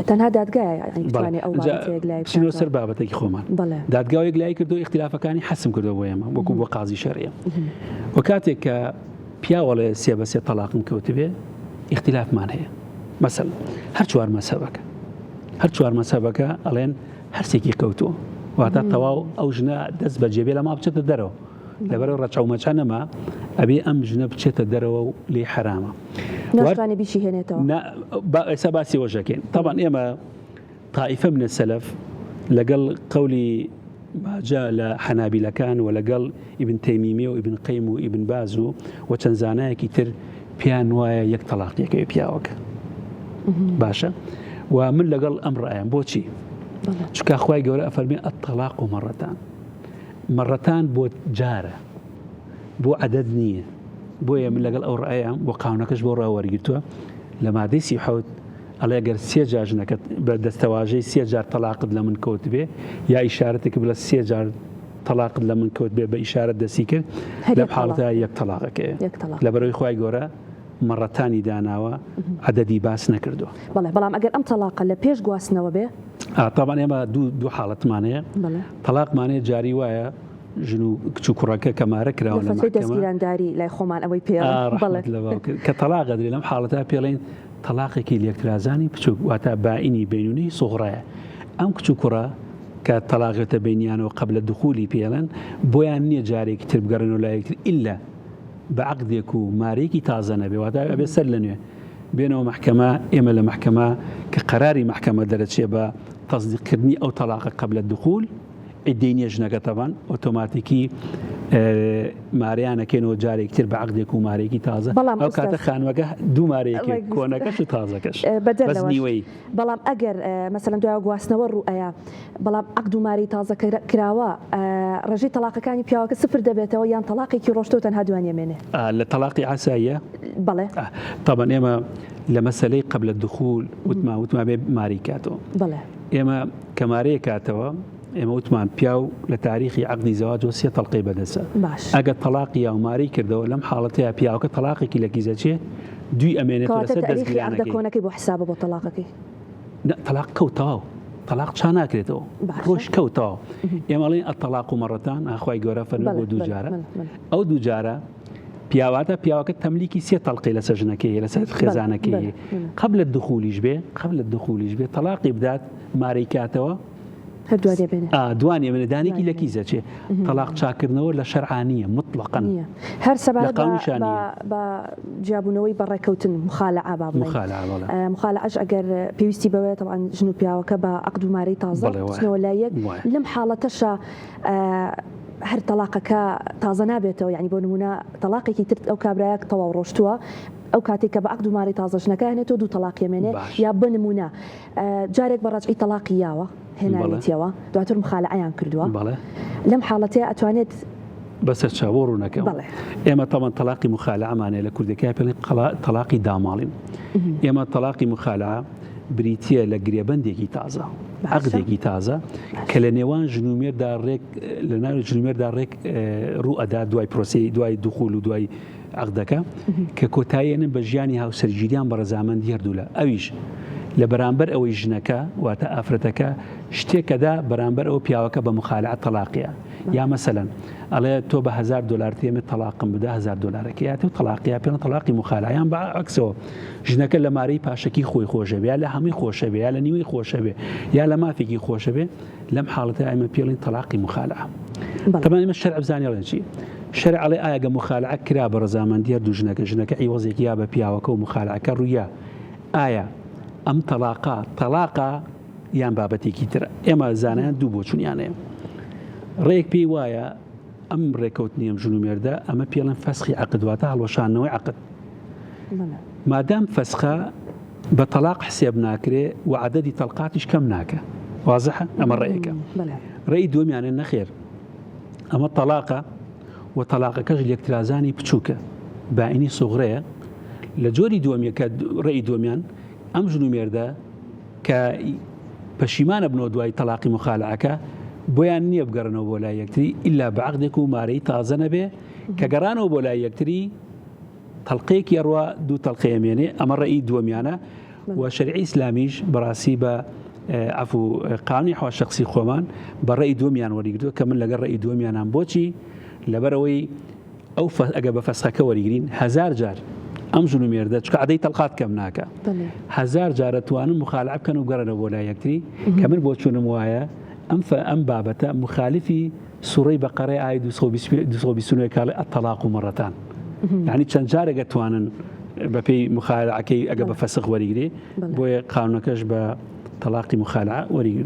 تنها دادجا يعني تواني أو بعد شنو سر بابتك خومان دادجا يقلي كردو اختلاف كاني حسم كردو ويما وكو قاضي شرعي وكاتك بيا ولا سياسة طلاق مكوتبه اختلاف ما هي مثلا هرشوار مسابقة ألين هەرسێکی کەوتووە واتە تەواو ئەو ژنە دەست بە جێبێ لە ما بچێتە دەرەوە لەبەرەوە ڕەچەومەچە نەما ئەبێ ئەم ژنە بچێتە دەرەوە و لێ حرامە ناتوانێت بیشی هێنێتەوە ئێستا باسی وەژەکەین طبعا ئێمە طائفە من السلف لەگەڵ قولی باجا لە حەنابیلەکان و لەگەڵ ئیبن تەیمیمیە و ئیبن قەیم و ئیبن باز و چەند زانایەکی تر پیان وایە یەک تەلاقیەکەوێ پیاوەکە باشە و من لەگەڵ ئەم ڕایەم بۆچی چونکە خوای گەورە ئەفەرمێ الطلاق مەڕەتان بۆ جارە بۆ عەدەد نییە بۆیە من لەگەڵ ئەو ڕایەم بۆ قاونەکەش بۆ ڕاوەرگرتووە لە مادەی 37 ئەڵێ گەر 3 جار ژنەکەت بە دەستەواژەی 3 جار تەلاقت لە من کەوت بێ یا ئیشارەتێک بڵە 3 جار تەلاقت لە من کەوت بێ بە ئیشارەت دەسی کرد لەم حاڵەتە یەک تەلاقەکەیە لەبەرەوەی خوای گەورە مەڕەتانی داناوە عەدەدی باس نەکردووە بەڵام ئەگەر ئەم تەلاقە لە پێش گواستنەوە بێ طبعا ئێمە دوو حاڵەتمانەیە تەلاقمانەیە جاری وایە ژن و کچ و کوڕەکە کەمارە کراوە لە محکەمە دەستگیرانداری لای خۆمان ئەوەی پێ کە تەلاق دەدرێت لەم حاڵەتە پێڵێن تەلاقێکی لێکترازانی بچووک واتە باینی بینونی سوغڕایە ئەم کچ و کوڕە کە تەلاقێتە بینیانەوە قبل دخولی پێڵێن بۆیان نییە جارێکی تر بگەڕێنەوە لایەکتر ئیلا بە عەقدێک و مارێکی تازە نەبێ واتە ئەبێ سەر لە نوێ بێنەوە محکەمە ئێمە لە محکەمە کە قەراری محکەمە دەرەچێ بە تەصدیقکردنی ئەو تەلاقە قبل الدخول ئیدینیە ژنەکە تەبان ئۆتۆماتیکی ماریانەکەنەوە جارێک تر بە عەقدێک و مارێکی تازە ئەو کاتە خانوەگە دوو مارەیەکی کۆنەکەش و تازەکەش بەس نیوەی بەڵام ئەگەر مەسەلەن دوای گواستنەوە ڕوئەیە بەڵام عەقد و ماری تازە کراوە ڕێژەی تەلاقەکانی پیاوەکە سفر دەبێتەوە یان تەلاقێکی ڕۆشتەوە تەنها دوانیە مێنێ لە تەلاقی عەساییە بەڵێ طبعا ئێمە لە مەسەلەی قبل الدخول وتما بێ ماری کاتەوە بەڵێ ئێمە کە مارەیە کاتەوە ئێمە وتمان پیاو لە تاریخی عەقدی زەواج 3 تەڵقەی بەدەسە ئەگە تەلاقی یا ماری کردەوە لەم حاڵەتەیە پیاوەکە تەلاقێکی لە کیزەچێ دوی ئەمێنێتەوە لەسەر دەستگیرانەکەی بۆ حسابە بۆ تەلاقەکەی تەلاق کەوتەوە تەلاق چا ناکرێتەوە ڕۆژ کەوتەوە ئێمەڵێن ئەتەلاق و مەڕەتان ئاخوای گەورە فەرمووی بۆ دوو جارە ئەو دوو جارە پیاواتە پیاوەکە تەملیکی 3 تەڵقەی لەسەر ژنەکەی لەسەر خێزانەکەی قبل الدخولیش بێ تەلاقی بدات مارەی کاتەوە دوانیە منەدانێکی لە کیزەچێ تەلاق چاکردنەوە لە شەرعانیە مطلقاً هەر سەبارەت بە جیابوونەوەی بەڕێکەوتن مخالعەش ئەگەر پێویستی بەوەیە تەبعاً ژن و پیاوەکە بە عەقد و مارەی تازە بچنەوە لای یەک لەم حاڵەتەشە هەر تەلاقەکە تازە نابێتەوە یعنی بۆ نمونە تەلاقێکی تر ئەو کابرایەک تەواو ڕۆشتووە ئەو کاتێک کە بە عەقد و ماری تازەشنەکە هێنێتەوە دوو تەلاقی مێنێ یا بە نمونە جارێک بە ڕەجعی تەلاقی یاوە هێنانێتیەوە دواتر مخالعەیان کردووە لەم حاڵەتەیە ئەتوانێت بەسەر چاوە ڕوونەکەەوە ئێمە تەمان تەلاقی مخالعەمانێ لە کوردەکەی پێڵی تەلاقی داماڵین ئێمە تەلاقی مخالعە بریتیە لە گرێبەندێکی تازە عەقدێکی تازە کە لە نێوان ژنومێردا ڕێک لە ناو ژنومێردا ڕێک ڕوو ئەدا دوای پرۆسی دوای دخول و دوای عەقدەکە کە کۆتاییێنن بە ژیانی هاوسەرگیریان بە ڕەزامەندی هەردوولە ئەویش لە بەرامبەر ئەوەی ژنەکە واتە ئافرەتەکە شتێکەدا بەرامبەر ئەو پیاوەکە بە مخالعە تەلاقیە یا مەسەلەن ئەڵێ تۆ بە $1000 تێمە تەلاقم بدە $1000 و تەلاقیە پێڵە تەلاقی مخالعەیان بە عەکسەوە ژنەکە لە مارەی پاشەکی خۆی خۆشە بێ یا لە هەمووی خۆشە بێ یا لە نیوەی خۆشە بێ یا لە مافێکی خۆشە بێ لەم حاڵەتە ئەمە پێڵین تەلاقی مخالعە تەمان ئێمە شەرع بزانیاڵێن چی شەرع ئەڵێ ئایا مخالعە کرا بە ڕەزامەندی هەردوو ژنەکە عیوەزێکی یا بە پیاوەکە و مخالعەکە ڕوویە ئایا ئەم تەلاقە یان بابەتێکی تر ئێمە زانیان دوو بۆ چونیانەیە ڕێک پێی وایە ئەم ڕێکەوتنی ئەم ژنومێردە ئەمە پێڵەن فەسخی عەقد واتە هەڵوەشانەوەی عەقد مادام فەسخە بە تەلاق حسێب ناکرێ و عەدەدی تەلقاتیش کەم ناکە وازەحە ئەمە ڕێیەکە ڕێی دووەمیانە نەخێر ئەمە تەلاقە و تەلاقەکەش لێکترازانی بچووکە باینی سوغڕەیە لە جۆری دووەمیە کە ڕێی دووەمیان ئەم ژنومێردە کە پەشیمانە بنەوە دوای تەلاقی مخالعەکە بۆیان نییە بگەڕنەوە بۆ لای یەکتری ئیلا بە عەقدێک و مارەی تازە نەبێ کە گەڕانەوە بۆ لای یەکتری تەلقەیەکی ئەڕوا دوو تەلقەیە مێنێ ئەمە ڕێی دووەمیانە و شەریعی ئیسلامیش بەڕاستی بە عەفو قانونی حوا شەخسی خۆمان بە ڕێی دووەمیان وەریگرتووە کە من لەگەڵ ڕێی دووەمیانان بۆچی لەبەرەوەی ئەو ئەگە بە فەسخەکە وەریگرین 1000 جار ئەم ژنومێردە چکە عەدەی تەلقات کەم ناکە 1000 جارە توانن مخالعە بکەن و گەڕنەوە بۆ لای یەکتری کە من بۆ چوونم وایە ئەم بابەتە مخالفی سوڕەی بەقەرەی ئای 229 کاڵێ ئەتەلاق و مەڕەتان یعنی چەند جارێک دەتوانن بەپێی مخالعەکەی ئەگە بە فەسخ وەریگرێ بۆیە قانونەکەش بە تەلاقی مخالعە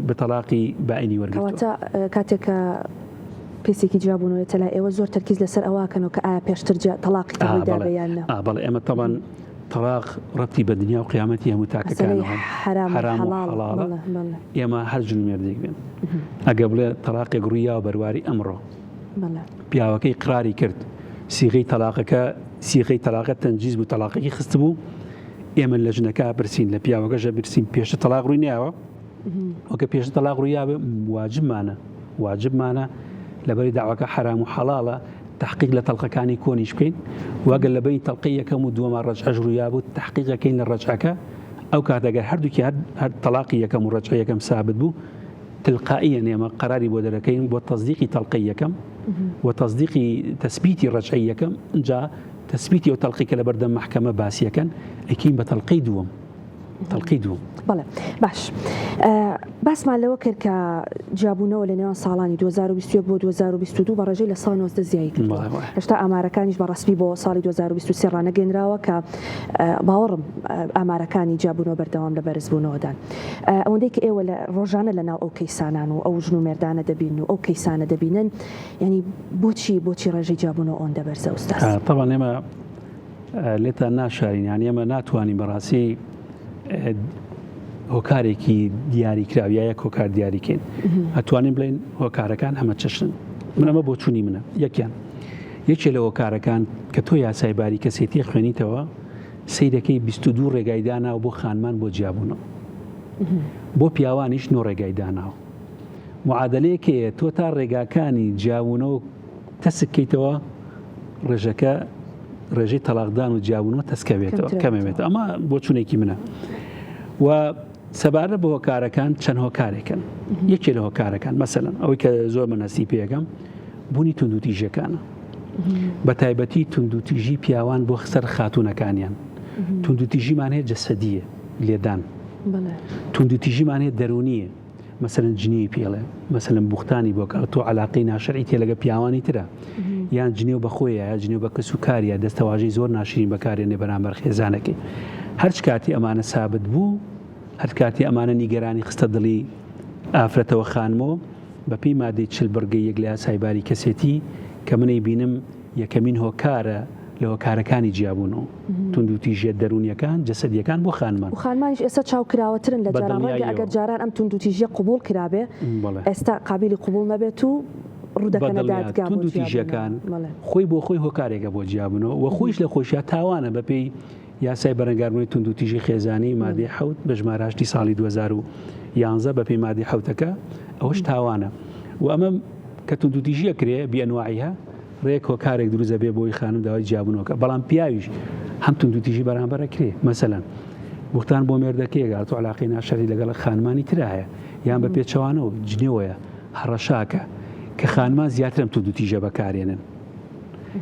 بە تەلاقی بائینی وەرگرتووە. کەواتە کاتێکە پێسێکی جواببوونەوەیە لای ئێوە زۆر تەرکیز لەسەر ئەوواکەنەوە کە ئایا پێشتر تەلاقی تەڵیدا بەیانە بەڵێ ئەمە تەبەن تەلاق ڕەتی بە دنیا و قیامەتی هەموو تاکەکانەوە حرام و حەڵاڵە ئێمە هەر جن مێردێک بێن ئەگە بڵێ تەلاقێک ڕوویا و بەرواری ئەمڕۆ پیاوەکەی قراری کرد سیغەی تەلاقەت تەنجیز بوو تەلاقێکی خست بوو ئێمە لە ژنەکە برسین لە پیاوەکەژە برسین پێشتر تەلاق ڕووی ناوە وەکە پێشتر تەلاق ڕوویا بێ واجبمانە لەبەری داواکە حرام و حەڵاڵە تحقیق لە تەڵقەکانی کۆنیش بکەین واگەر لە بین تەڵقەی یەکەم و دووەمە ڕەجعەش ڕوویا بوو تحقیقەکەین لە ڕەجعەکە ئەو کاتەگەر هەردووکی هەر تەلاقی یەکەم و ڕەجعە یەکەم ثابت بوو تلقائیا ئێمە قەراری بۆ دەرەکەین بۆ تەصدیقی تەڵقەی یەکەم و تەصدیقی تەثبیتی ڕەجعەی یەکەم اینجا تەثبیتی ئەو تەڵقەی کە لە بەردەم محکەمە باسیەکەن ئەیکەین بە تەڵقەی دووەم. بەڵێ باش باسمان لەوە کرد کە جیابوونەوە لە نێوان ساڵانی 2021 بۆ 2022 بە ڕێژەی لە ساڵ 90 زیایی کردووە هێشتا ئامارەکانیش بەڕەسمی بۆ ساڵی 2023 ڕانەگەێنراوە کە باوەڕم ئامارەکانی جیابوونەوە بەردەوام لە بەرزبوونەوەدان ئەوەندەی کە ئێوە لە ڕۆژانە لەناو ئەو کەیسانان و ئەو ژن و مێردانە دەبین و ئەو کەیسانە دەبینن یعنی بۆچی ڕێژەی جیابوونەوە ئەوەندە بەرزە ئوستاز؟ طبعا ئێمە لێتە ناشارین یعنی ئێمە ناتوانین بەڕاستی هۆکارێکی دیاری کراویە یەک هۆکار دیاریکەین ئەتوانین بڵێن هۆکارەکان هەمە چشن من ئەمە بۆ چوونی منە یەکێ لە هۆکارەکان کە تۆ یاسای باری کەسێتی خوێنیتەوە سەیرەکەی 22 ڕێگای داناوە بۆ خانمان بۆ جیابوونەوە بۆ پیاوانیش 9 ڕێگای داناوە معادلەیەکەیە تۆ تا ڕێگاکانی جیابوونەوە تەسکەیتەوە ڕێژەکە ڕێژەی تەلاقدان و جیابوونەوە تەسکەوێتەوە کەمەوێتەوە ئەمە بۆ چوونێکی منە و سەبارە بە هۆکارەکان چەند هۆکارێکن یەکێ لە هۆکارەکان مەسەلەن ئەوەی کە زۆر مەنەسی پێەکەم بوونی توندوتیژەکانە بە تایبەتی توندوتیژی پیاوان بۆ سەر خاتوونەکانیان توندوتیژیمان هەیە جەسەدیە لێدان توندوتیژیمان هەیە دەرونیە مەسەلەن جنی پێڵێ مەسەلەن بوختانی بۆ کە تۆ علاقەی ناشەرعی تێ لەگە پیاوانی ترە یان جنێو بەخۆیە یا جنێو بە کەس و کاریە دەستەواژەی زۆر ناشرین بەکارێنێ بەرامبەر خێزانەکەی هەرچ کاتی ئەمانە سابت بوو هەر کاتی ئەمانە نیگەرانی خستە دڵی ئافرەتەوە خانمەوە بەپێی مادەی 40 بەرگەی یەک لە یاسای باری کەسێتی کە منەی بینم یەکەمین هۆکارە لە هۆکارەکانی جیابوونەوە توندوتیژیە دەرونیەکان جەسەدیەکان بۆ خانمان و خانمانیش ئێستا چاوکراوەترن لە جاران ڕەنگە ئەگەر جاران ئەم توندوتیژیە قبول کرابێ ئێستا قابلی قبول نەبێت و توندوتیژیەکان خۆی بۆ خۆی هۆکارێکە بۆ جیابوونەوە و خۆیش لە خۆشیە تاوانە بەپێی یاسای بەرەنگاربوونی توندوتیژی خێزانی مادەی 7 بە ژمارەشتی ساڵی 2011 بەپێی مادەی 7ەکە ئەوەش تاوانە و ئەمە کە توندوتیژیە کرێ بیانواعیها ڕێک هۆکارێک دروزە بێ بۆی خانم داوای جیابوونەوەکە بەڵام پیاویش هەم توندوتیژی بەرامبەرە کرێ مەسەلەن بوختان بۆ مێردەکەیەگە تۆ علاقەی ناشەری لەگەڵ خانمانی ترایە یان بە پێچەوانەوە جنێوەیە هەڕەشاکە کە خانمان زیاترم توندوتیژە بەکارێنن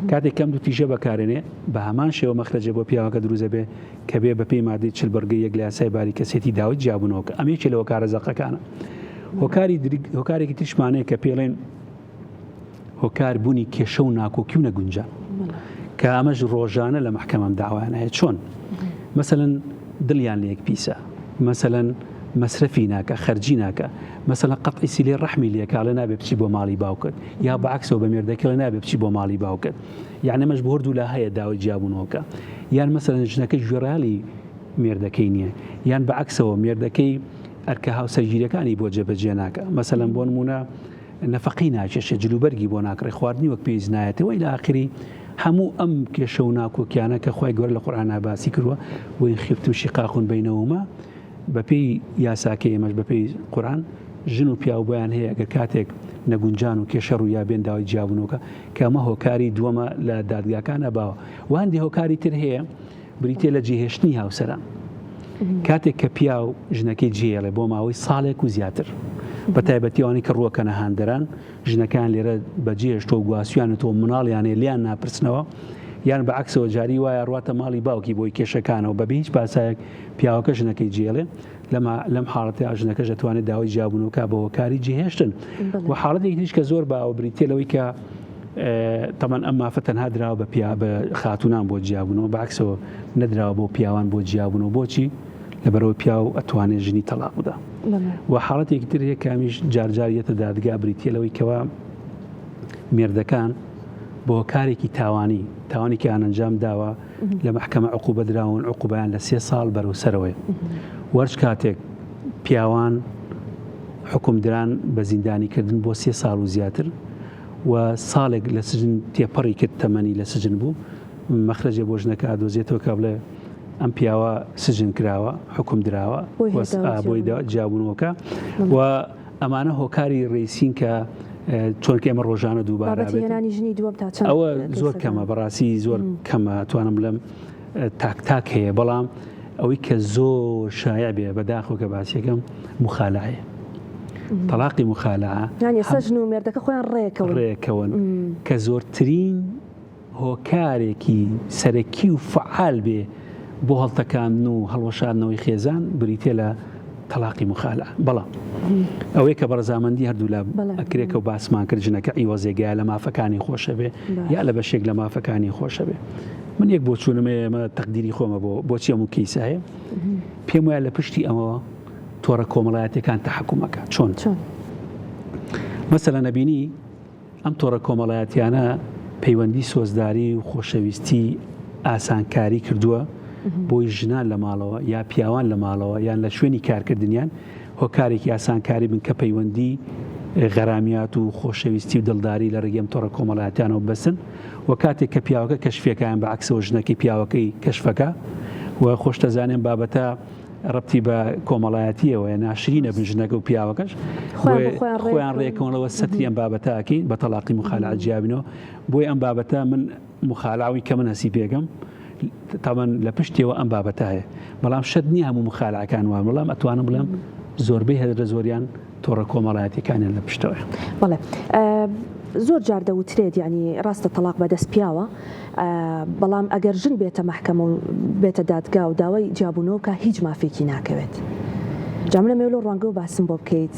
کاتێک کەم دوتیژە بەکارێنێ بە هەمان شێوە مەخرەجە بۆ پیاوەکە دروزە بێ کە بێ بەپێی مادەی 40 بەرگەی یەک لە یاسای باری کەسێتی داوای جیابوونەوەکە ئەم یەکێ لە هۆکارە زەقەکانە هۆکارێکی تریشمانەیە کە پێڵێن هۆکار بوونی کێشە و ناکۆکی و نەگونجان کە ئەمەش ڕۆژانە لە محکەمەم داوایان هەیە چۆن مەسەلەن دڵیان لە یەک پیسە مەسەلەن مەسرفی ناکە خەرجی ناکە مەسەلەن قەتعی سیلەی ڕەحمی لێ کاڵە نابێ بچی بۆ ماڵی باوکت یا بەعکسەوە بە مێردەکەڵە نابێ بچی بۆ ماڵی باوکت یعنی ئەمەش بۆ هەردوو لا هەیە داوای جیابوونەوەکە یان مەسەلەن ژنەکە ژێڕالی مێردەکەی نییە یان بەعکسەوە مێردەکەی ئەرکە هاوسەرگیریەکانی بۆ جێبەجێ ناکە مەسەلەن بۆ نمونە نەفەقی ناکێشێ جلوبەرگی بۆ ناکڕێ خواردنی وەک پێویست نایەتەوە ئیلا ئاخری هەموو ئەم کێشە و ناکۆکیانە کە خوای گەورە لە قورئان باسی کردووە وإن خفتم شقاق بينهما بەپێی یاساکە ئێمەش بەپێی قورئان ژن و پیاو بۆیان هەیە ئەگەر کاتێک نەگونجان و کێشە ڕوویا بێن داوای جیابوونەوەکە کە ئەمە هۆکاری دووەمە لە دادگاکانە باوە و هەندێک هۆکاری تر هەیە بریتێ لە جێهێشتنی هاوسەران کاتێک کە پیا و ژنەکەی جێڵێ بۆ ماوەی ساڵێک و زیاتر بە تایبەتیوانی کە ڕووەکەنە هاندەران ژنەکان لێرە بەجێهێشتۆ و گواسویانێتەوە مناڵیانێ لیان ناپرسنەوە یان بەعکسەوە جاری وایە ڕواتە ماڵی باوکی بۆی کێشەکانەوە بەبێ هیچ پاسایەک پیاوەکە ژنەکەی جێڵێ لەم حاڵەتە ژنەکەش دەتوانێت داوای جیابوونەوەکە بە هۆکاری جێهێشتن و حاڵەتێکی تریش کە زۆر باوە بریتێلەوەی کە تەمان ئەم مافە تەنها دراوە بە خاتونان بۆ جیابوونەوە بەعکسەوە نەدراوە بۆ پیاوان بۆ جیابوونەوە بۆچی لەبەرەوە پیاو ئەتوانێت ژنی تەلاق بدە و حاڵەتێکی تر هەیە کامیش جارجاریەتە دادگا بریتێلەوەی کەوە مێردەکان بۆ کارێکی تاوانی کە ئەنجام داوە لە محکەمە عقوبە دراون عقوبەیان لە 3 ساڵ بەرەوسەرەوەی وەرج کاتێک پیاوان حکومدران بە زیندانیکردن بۆ 3 ساڵ و زیاتر و ساڵێک لە سجن تێپەڕی کرد تەمەنی لە سجن بوو مەخرەجێ بۆ ژنەکە ئادۆزێتەوە کە بڵێ ئەم پیاوە سجن کراوە حکم دراوە بۆی جیابوونەوەکە و ئەمانە هۆکاری ڕێسین کە چۆن ئێمە ڕۆژانە دووبارە ئەوە زۆر کەمە بەڕاستی زۆر کەمە توانم لەم تاک هەیە بەڵام ئەوەی کە زۆر شایع بێ بەداخۆ کە باسیەکەم مخالعەیە تەلاقی مخالعە سەژن و مێردەکە خۆیان ڕێکەون کە زۆرترین هۆکارێکی سەرەکی و فعال بێ بۆ هەڵتەکان و هەڵوەشاندنەوەی خێزان بریتێ لە تەلاقی مخالعە بەڵام ئەوەی کە بەڕزامەندی هەردوو لە ئەکرێکە و باسمان کرد ژنەکە ئیوەزێگای لە مافەکانی خۆشە بێ یا لە بەشێک لە مافەکانی خۆشە بێ من یەک بۆ چوونمە ئێمە تەقدیری خۆمە بۆچی هەموو کەیسە هەیە پێم وایە لە پشتی ئەمەوە تۆڕە کۆمەڵایەتەکان تەحکومەکە چۆن مەسەلەن نەبینی ئەم تۆڕە کۆمەڵایەتیانە پەیوەندی سۆزداری و خۆشەویستی ئاسانکاری کردووە بۆی ژنان لە ماڵەوە یا پیاوان لە ماڵەوە یان لە شوێنی کارکردنیان هۆکارێکی ئاسانکاری بن کە پەیوەندی غەرامیات و خۆشەویستی و دڵداری لە ڕێگەم تۆڕە کۆمەڵایەتیانەوە بەسن و کاتێک کە پیاوەکە کەشفەکەیان بەعکسەوە ژنەکەی پیاوەکەی کەشفەکە و خۆشتەزانێن بابەتە ڕەبتی بە کۆمەڵایەتیەوە ناشرینە بن ژنەکە و پیاوەکەش خۆیان ڕێکەوەنەوە سەتری ئەم بابەتاکەین بە تەلاقی مخالعە جیابینەوە بۆی ئەم بابەتە من مخالعوی کە من هەسی پێگەم تاوان لە پشتیەوە ئەم بابەتە هەیە بەڵام شەد نییە هەموو مخالعەکان وان بەڵام ئەتوانم بڵێم زۆربەی هەدرە زۆریان تۆڕە کۆمەڵایەتیەکانیان لە پشتەوە بەڵێ زۆر جار دەوترێت ینی ڕاستە تەلاق بەدەست پیاوە بەڵام ئەگەر ژن بێتە محکەمە و بێتە دادگا و داوای جیابوونەوە هیچ مافێکی ناکەوێت جام لە مێولە ڕوانگە و باسم بۆ بکەیت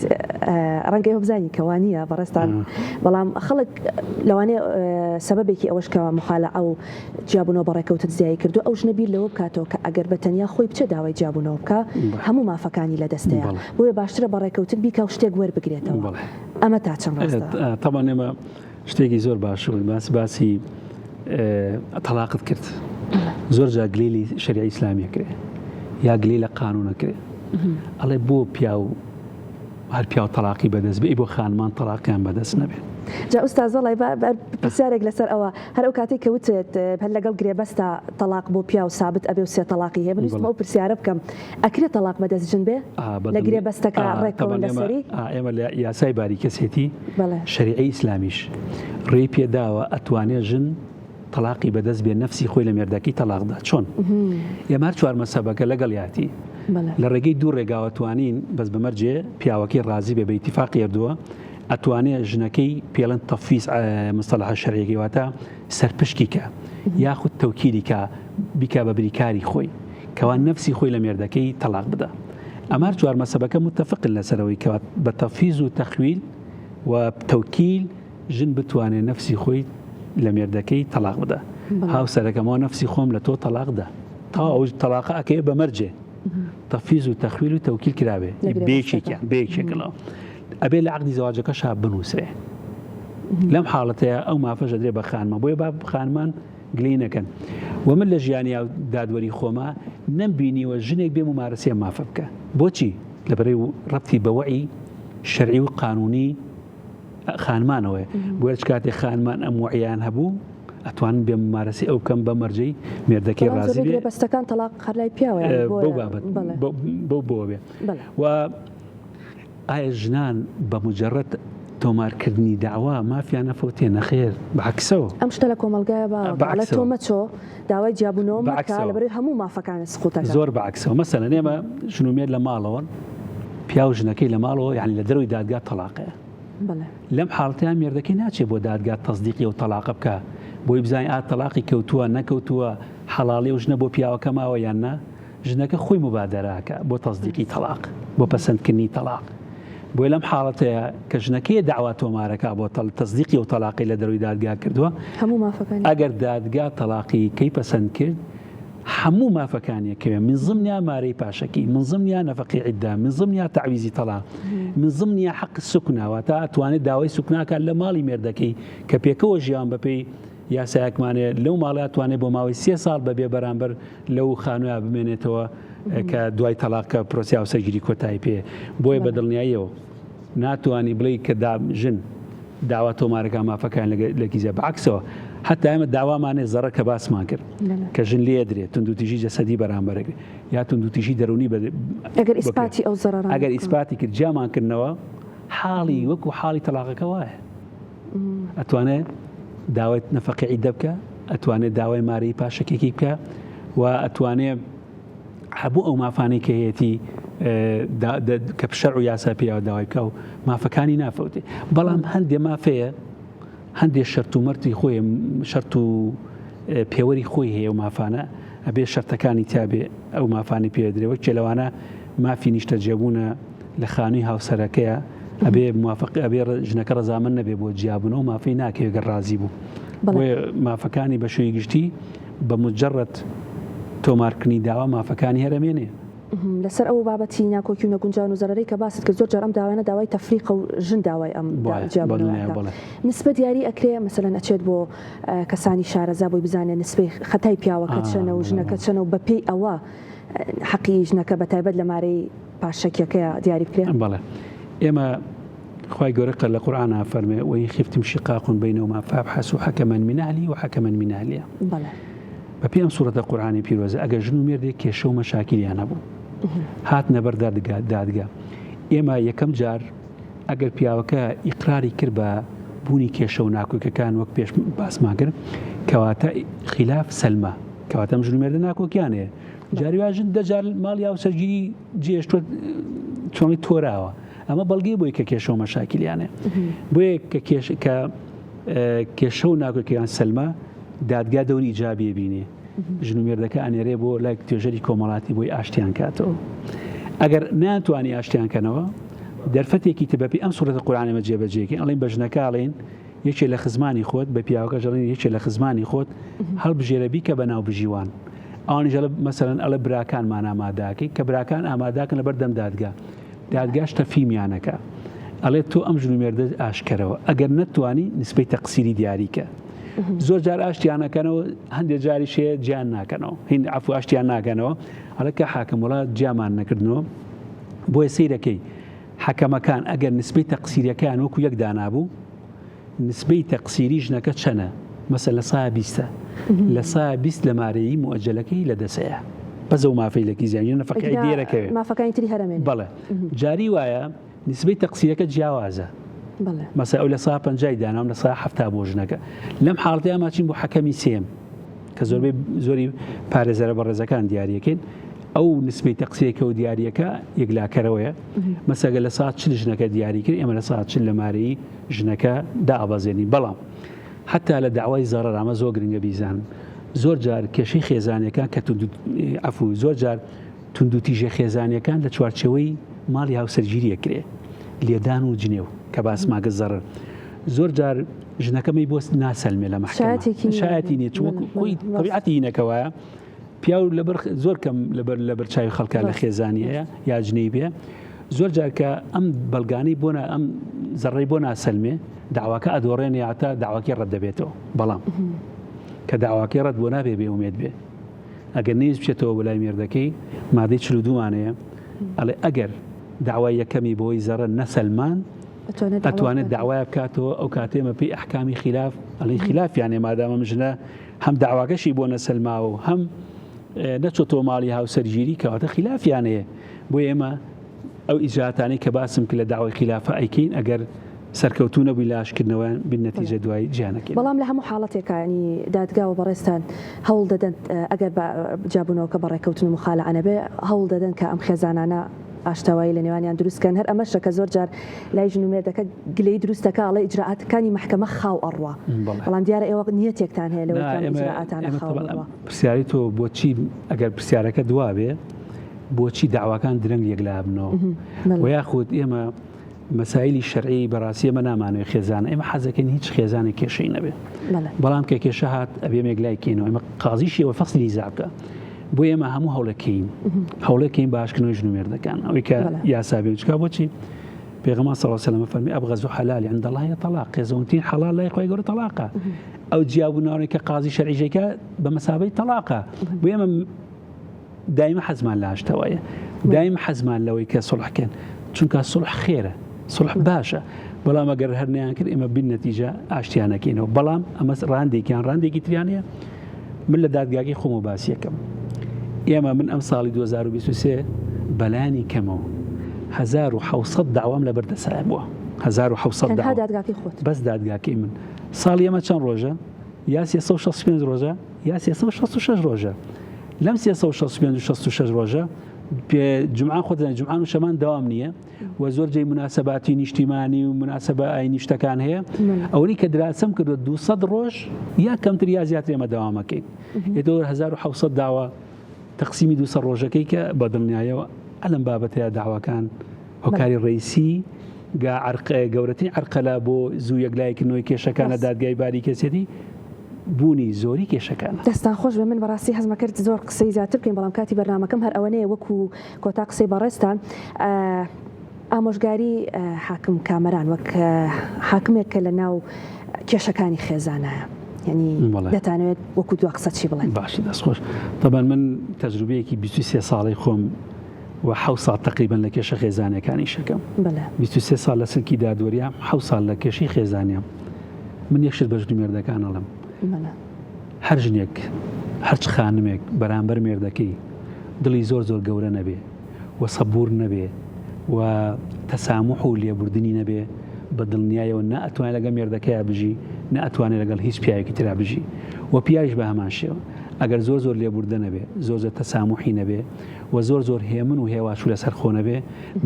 ڕەنگەی بزانی کەوانیە بەڕێستان بەڵام خەڵک لەوانەیە سەبەبێکی ئەوەش کە مخالعە و جیابوونەوە بەڕێکەوتت زیایی کردو ئەو ژنە بیر لەوە بکاتەوە کە ئەگەر بەتەنیا خۆی بچە داوای جیابوونەوە بکە هەموو مافەکانی لە دەستەیە بۆیە باشترە بەڕێکەوتت بیکە و شتێک وەربگرێتەوە ئەمە تا چەند ڕاستە تەمان ئێمە شتێکی زۆر باشوون باسی تەلاقت کرد زۆر جا گلێلی شەریعە ئیسلامیە کرێ یا گلێ لە قانونە کرێ ئەڵێ بۆ پیاو هەر پیاو تەلاقی بەدەست بێ بۆ خانمان تەلاقیان بەدەست نەبێت جا ئوستازەڵی پرسیارێک لەسەر ئەوە هەر ئەو کاتێک کەوتێت هەر لەگەڵ گرێبەستە تەلاق بۆ پیاو سابت ئەبێ و 3 تەلاقی هەیە بنووسمە ئەو پرسیارە بکەم ئەکرێت تەلاق بەدەست ژن بێ لە گرێبەستەکە ڕێکەوە لەسەری ئێمە لە یاسای باریکەسێتی شەریعەی ئیسلامیش ڕێی پێداوە ئەتوانێت ژن تەلاقی بەدەست بێ نەفسی خۆی لە مێردەکەی تەلاقدا چۆن ئێمە 4 مەسەبەکە لەگەڵ یاتی لە ڕێگەی دوو ڕێگاوەتوانین بەس بەمەرجێ پیاوەکەی ڕازی بێ بە ئیتیفاقی هەردووە ئەتوانێت ژنەکەی پێڵەن تەفویض مستەلەحە شەرعیەکەی واتە سەرپشکی کە یاخود تەوکیلی کە بیکا بە بریکاری خۆی کەوان نەفسی خۆی لە مێردەکەی تەلاق بدە ئەمە 4 مەسەبەکە متفقن لەسەرەوەی کە بە تەفویض و تەخویل و تەوکیل ژن بتوانێت نەفسی خۆی لە مێردەکەی تەلاق بدە هاوسەرەکەمەوە نەفسی خۆم لە تۆ تەلاقدا تا ئەو تەلاقە ئەکەیە بەمەرجێ تەفویض و تەخویل و تەوکیل کرابێ بێکێکەوە ئەبێ لە عەقدی زەواجەکەشا بنووسێ لەم حاڵەتەیە ئەو مافەش دەدرێ بە خانمان بۆیە با خانمان گلەی نەکەن و من لە ژیانی دادوەری خۆمە نەمبینیوە ژنێک بێ ممارەسەیە مافە بکە بۆچی لەبەرەی ڕەبتی بە وەعی شەرعی و قانونی خانمانەوەی بۆیە کاتێک خانمان ئەم وەعیان هەبوو ئەتوانن بێ ممارەسی ئەو کەم بە مەرجەی مێردەکەی ڕازی بێ بەستەکان تەلاق خەرلای پیاوە بۆ بێ و ئایا ژنان بە مجرد تۆمارکردنی داوا مافیان نەفەوتێ نەخێر بەعکسەوە ئەم شتە لە کۆمەلگایە بە تۆ مەچۆ داوای جیابوونەوە مەکە لەبەرەوەی هەموو مافەکانی سقوتەکە زۆر بەعکسەوە مەسەلەن ئێمە ژنومێر لە ماڵەوە پیا و ژنەکەی لە ماڵەوە یعنی لە دەروی دادگا تەلاقەیە لەم حاڵەتیان مێردەکەی ناچێت بۆ دادگا تەصدیقی و تەلاق بکە بۆی بزانین تەلاقی کەوتووە نەکەوتووە حەڵاڵی و ژنە بۆ پیاوەکە ماوە یان نا ژنەکە خۆی مبادەراکە بۆ تەصدیقی تەلاق بۆ پەسەندکردنی تەلاق بۆی لەم حاڵەتەیە کە ژنەکەی داوا تۆمارەکە بۆ تەصدیقی و تەلاقی لە دەروی دادگا کردووە ئەگەر دادگا تەلاقی کەی پەسەند کرد هەموو مافەکانیەکەوێ من ضمنیا مارەی پاشەکی من ضمنیا نەفەقی عیددا من ضمنیا تعویزی تەلاق من ضمنیا حەق سوکناوە تا ئەتوانێت داوای سوکناکات لە ماڵی مێردەکەی کە پێکەوە ژیان بەپێی یاسایەکمانێت لەو ماڵات توانێت بۆ ماوەی 3 ساڵ بەبێ بەرامبەر لەو خانووە بمێنێتەوە کە دوای تەلاقکە پرۆسی هاوسەرگیری کۆتایی پێ بۆیە بە دڵنیاییەوە ناتوانانی بڵێ کە ژن داوا تۆمارەکە مافەکان لە گیزە بەعکسەوە حتا ئێمە داوامانێ زەڕە کە باسمان کرد کە ژن لێ درێت توندوتیژی جەسەدی بەرامبەرەگرێت یا توندوتیژی دەرونی ئەگەر ئیسپاتی ئەو زەرەرە ئەگەر ئیسپاتی کرد جیامانکردنەوە حاڵی وەکو حاڵی تەلاقەکە وایە ئەتوانێت داوای نەفەقی عیددە بکە ئەتوانێت داوای مارەی پاشەکێکی بکە و ئەتوانێت هەبوو ئەو مافانەی کە هەیەی کە شەرع و یاسا پێیاوە داوای بکە و مافەکانی نافەوتێ بەڵام هەندێ مافەیە هەندێک شەرت و مەرتی خۆی شەرت و پێوەری خۆی هەیە و مافانە ئەبێ شەرتەکانی تابێ ئەو مافانی پێدرێەوە کێ لەوانە مافی نیشتە جێبوونە لە خانووی هاوسەرەکەیە ئەبێ موافق ئەبێ ژنەکە ڕەزامەند نەبێ بۆ جیابوونەوە و مافی ناکەوێت گەر ڕازی بوو مافەکانی بە شوێی گشتی بە مجرد تۆمارکردنی داوا مافەکانی هەرەمێنێ لەسەر ئەو بابەتی ناکۆکی و نەگونجاو و زەرەرەی کە باست کە زۆر جار ئەم داوایانە داوای تەفریق و ژن داوای ئەم نسبە دیاری ئەکرێ مەسەلەن ئەچێت بۆ کەسانی شارەزا بۆی بزانێت نسبەی خەتای پیاوەکە چەنە و ژنەکە چەنە و بەپێی ئەوە حەقی ژنەکە بەتایبەت لە مارەی پاشەکیەکەیە دیاری بکرێت بەڵێ ئێمە خی گەورە لە قورآن فەرمێ وإن خفتم شقاق بينهما فابحثوا حكما من أهله وحكما من أهلها بەپێ ئەم سوورەتە قورآانی پیرۆزە ئەگەر ژن و مێردێک کێشە و مەشاکیلیان هەبوو هات نەبەر دادگا ئێمە یەکەم جار ئەگەر پیاوەکە ئیقراری کرد بە بوونی کێشە و ناکۆکەکان وەک پێش باسمان کرد کەواتە خلاف سەلمە کەواتە ژن و مێردە ناکۆکیانەیە جاریواژن دەجار ماڵی هاوسەرگیری جێشتوە چۆنی تۆراوە ئەمە بەڵگەی بۆی کە کێشە و مەشاکیلیانێ بۆیە کە کێشە و ناکۆکیان سەلمە دادگا دەوری ئیجابی بینێ ژن و مێردەکە ئەنێرێ بۆ لای توێژەری کۆمەڵاتی بۆی ئاشتیان کاتەوە ئەگەر ناتوانانی ئاشتیانکەنەوە دەرفەتێکی تبەپی ئەم سوورەتە قورآنێمە جێبەجێکین ئەڵێن بە ژنەکەڵێن یەکێ لە خزمانی خۆت بە پیاوەکە ژەڵێن یەکێ لە خزمانی خۆت هەڵبژێرە بیکە بە ناو بژیوان ئەوانی ژەڵە مەسەلەن ئەڵە براکانمان ئاماداکەی کە براکان ئاماداکەن لەبەر دەم دادگاش تەفیمیانەکە ئەڵێت تۆ ئەم ژن و مێردە ئاشکەرەوە ئەگەر نەتوانی نسبەی تەقسیری دیاریکە زۆر جار ئاشتیانەکەنەوە هەندێک جاری شەیە گیان ناکەنەوە هین عفو ئاشتیان ناکەنەوە ئەڵە کە حاکم وڵات گیامان نەکردنەوە بۆیە سەیرەکەی حەکەمەکان ئەگەر نسبەی تەقسیریەکەیان وەکو یەک دانابوو نسبەی تەقسیری ژنەکە چەنە مەسەل لە 120 لە 120 لە مارەیی مؤجلەکەی لە دەسەیە بەزە و مافەی لەکی زیانی نەفەقی دێرەکەوێت مافەکانی تری هەرەمێن بەڵێ جاری وایە نسبەی تەقسیرەکە جیاوازە مەسە ئەو لە 150 دانام لە 170 بۆ ژنەکە لەم حاڵەتەیە ماچین بۆ حەکەمی سێم کە زۆری پارێزەرە بەڕێزەکان دیاریەکەین ئەو نسبەی تەقسیرێکە و دیاریەکە یەکلاکەرەوەیە مەسەگە لە 140 ژنەکە دیاری کرد ئێمە لە 140 لە مارەی ژنەکە دائەبەزێنی بەڵام حتا لە داوای زەڕەر ئەمە زۆر گرنگە بیزانن زۆر جار کێشەی خێزانەکان کە عفو زۆر جار توندوتیژە خێزانیەکان لە چوارچەوەی ماڵی هاوسەرگیریە کرێ لێدان و جنێو کە باسماگە زەڕر زۆر جار ژنەکەمی بۆ ناسەلمێ لە مەحکەمە شایەتی نیە چۆی طبیعەتی هینەکەوایە پیاو زۆر کەم لەبەر چاوی خەڵکە لە خێزانی هەیە یا جنەی بێ زۆر جار کە ئەم بەڵگانەی بۆ ئەم زەڕەی بۆ ناسەلمێ داواکە ئەدۆڕێنێ یاتا داواکی ڕەت دەبێتەوە بەڵام کە داواکەی ڕەت بۆ نابێ بێ ئومێد بێ ئەگەر نیز بچێتەوە بەلای مێردەکەی مادەی 42وانەیە ئەڵێ ئەگەر داوای یەکەمی بۆی زەڕە نەسەلمان ئەتوانێت داوای بکاتەوە ئەو کاتێمە پێی ئەحکامی خلاف ئەڵێ خلافیانێ مادامە ژنە هەم داواکەشی بۆ نەسەلماوە و هەم نەچۆتەوە ماڵی هاوسەرگیری کەواتە خلافیانەیە بۆ ئێمە ئەو ئیجراتانی کە باسم کرد لە داوای خلافە ئەیکەین ئەگەر سەرکەوتو نەبووی لاشکردنەوە بنەتیجە دوای جیانەکەی بەڵام لە هەموو حاڵەتێکانی دادگا و بەڕێستان هەوڵ دەدەن ئەگەر جابوونەوە کە بەڕێکەوتن و مخالەعانە بێ هەوڵ دەدەن کە ئەم خێزانانە ئاشتاوایی لە نێوانیان دروستکەن هەر ئەمەشە کە زۆر جار لای ژنومێردەکە گلەی دروستەکە ئەڵێ ئیجراعاتەکانی محکەمە خاو ئەڕوا بەڵام دیارە ئێوە نیەتێکتان هەیە لەوەی ئیجراعاتانە خاو ئەڕوا. پرسیاری تۆ بۆچی ئەگەر پرسیارەکە دوابێ بۆچی داواکان درەنگ یەکلا بنەوە و یاخود ئێمە مەسایلی شەرعی بەڕاستی ئێمە نامانەوێت خێزانە ئێمە حەزەکەین هیچ خێزانێک کێشەی نەبێت بەڵام کە کێشە هات ئەبێ مێگلایکەینەوە ئێمە قازیشیەوە فەسلی نیزابکە بۆ ئێمە هەموو هەوڵەکەین باشکردنەوەی ژنومێردەکان ئەوەی کە یاسابێ چکا بۆچی پێغەمبەر صلی الله علیه و سلم فەرمی ئەبغەض حەلال عند الله طلاق خێزەوەترین حەڵال لای خۆی گەورە تەلاقە ئەو جیابوونەوەی کە قازی شەرعیەکە بە مەسابەی تەلاقە بۆ ئێمە دائما حەزمان لە ئاشتەوایە دائما حەزمان لەوەی کە سڵحکەن چونکە سڵح خێرە سڵح باشە بەڵام ئەگەر هەر نەیان کرد ئێمە بین نەتیجە ئاشتیانەکەینەوە بەڵام ئەمە ڕاندێکی تریانەیە من لە دادگاکەی خۆم و باسیەکەم ئێمە من ئەم ساڵی 2023 بەلانی کەمەوە 1700 داوام لە بەردەسایە بووە 1700 دادگاکەی خۆت بەس دادگاکەی من ساڵی ئەمە چەند ڕۆژە یا 365 ڕۆژە یا 366 ڕۆژە لەم 365 ڕۆژە جمعان خۆتان جمعان و شەمان داوام نییە و زۆر جێی مناسباتی نیشتیمانی و مناسبە ئاینی شتەکان هەیە ئەوەی کە دراسەم کردو 200 ڕۆژ یا کەمتر یا زیاتر ئێمە داوامەکەین یەدەوە 1700 داوا تەقسیمی 200 ڕۆژەکەی کە بە دڵنیایەوە ئەلەم بابەتەیە داواکان هۆکاری ڕئیسی گەورەترین عەرقەلا بۆ زوو یەکلایەکردنەوەی کێشەکانە دادگای باری کەسێتی بوونی زۆری کێشەکان. دەستان خۆش بێ من بەڕاستی حەزم کرد زۆر قسەی زیاتر بکەین بەڵام کاتی بەرنامەکەم هەر ئەوەنەیە وەکو کۆتا قسەی بەڕێستان ئامۆژگاری حاکم کامەران وەک حاکمێک کە لە ناو کێشەکانی خێزانایە یعنی دەتانوێت وەکو دو قسە چی بڵێن. باشی دەستخۆش طبعا من تەجروبەیەکی 23 ساڵی خۆم و 7 ساڵ تقریبا لە کێشە خێزانەکانی شەکەم 23 ساڵ لە سلکی دادوەریام 7 ساڵ لە کێشی خێزانیام من یەکشت بە ژنومێردەکان ئەڵم هەر ژنێک هەرچ خانمێک بەرامبەر مێردەکەی دڵی زۆر گەورە نەبێ و سەبور نەبێ و تەسامح و لێبوردنی نەبێ بە دڵنیایەوە نە ئەتوانێت لەگەڵ مێردەکەیە بژی نە ئەتوانێت لەگەڵ هیچ پیاوێکی ترا بژی و پیاویش بە هەمان شێوە ئەگەر زۆر لێبوردە نەبێ زۆر تەسامحی نەبێ و زۆر هێمن و هێواشو لەسەر خۆ نەبێ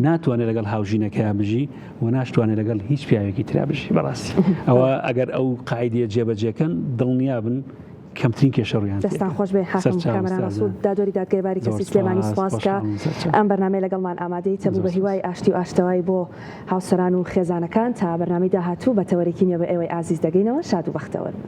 ناتوانێت لەگەڵ هاوژینەکەیە بژی و ناشتوانێت لەگەڵ هیچ پیاوێکی ترا بژی بەڕاستی ئەوە ئەگەر ئەو قاعیدەیە جێبەجێکەن دڵنیا بن کەمترین کێشە ڕوویان دەستان خۆش بێ حاکم کامەران ڕەسوود دادوەری دادگای باری کەسی سلێمانی سوپاسکە ئەم بەرنامەی لەگەڵمان ئامادەی تەبوو بە هیوای ئاشتی و ئاشتەوای بۆ هاوسەران و خێزانەکان تا بەرنامەی داهاتوو بە تەوەرێکی نوێ بە ئێوەی ئازیز دەگەینەوە شاد و بەختەوەرن.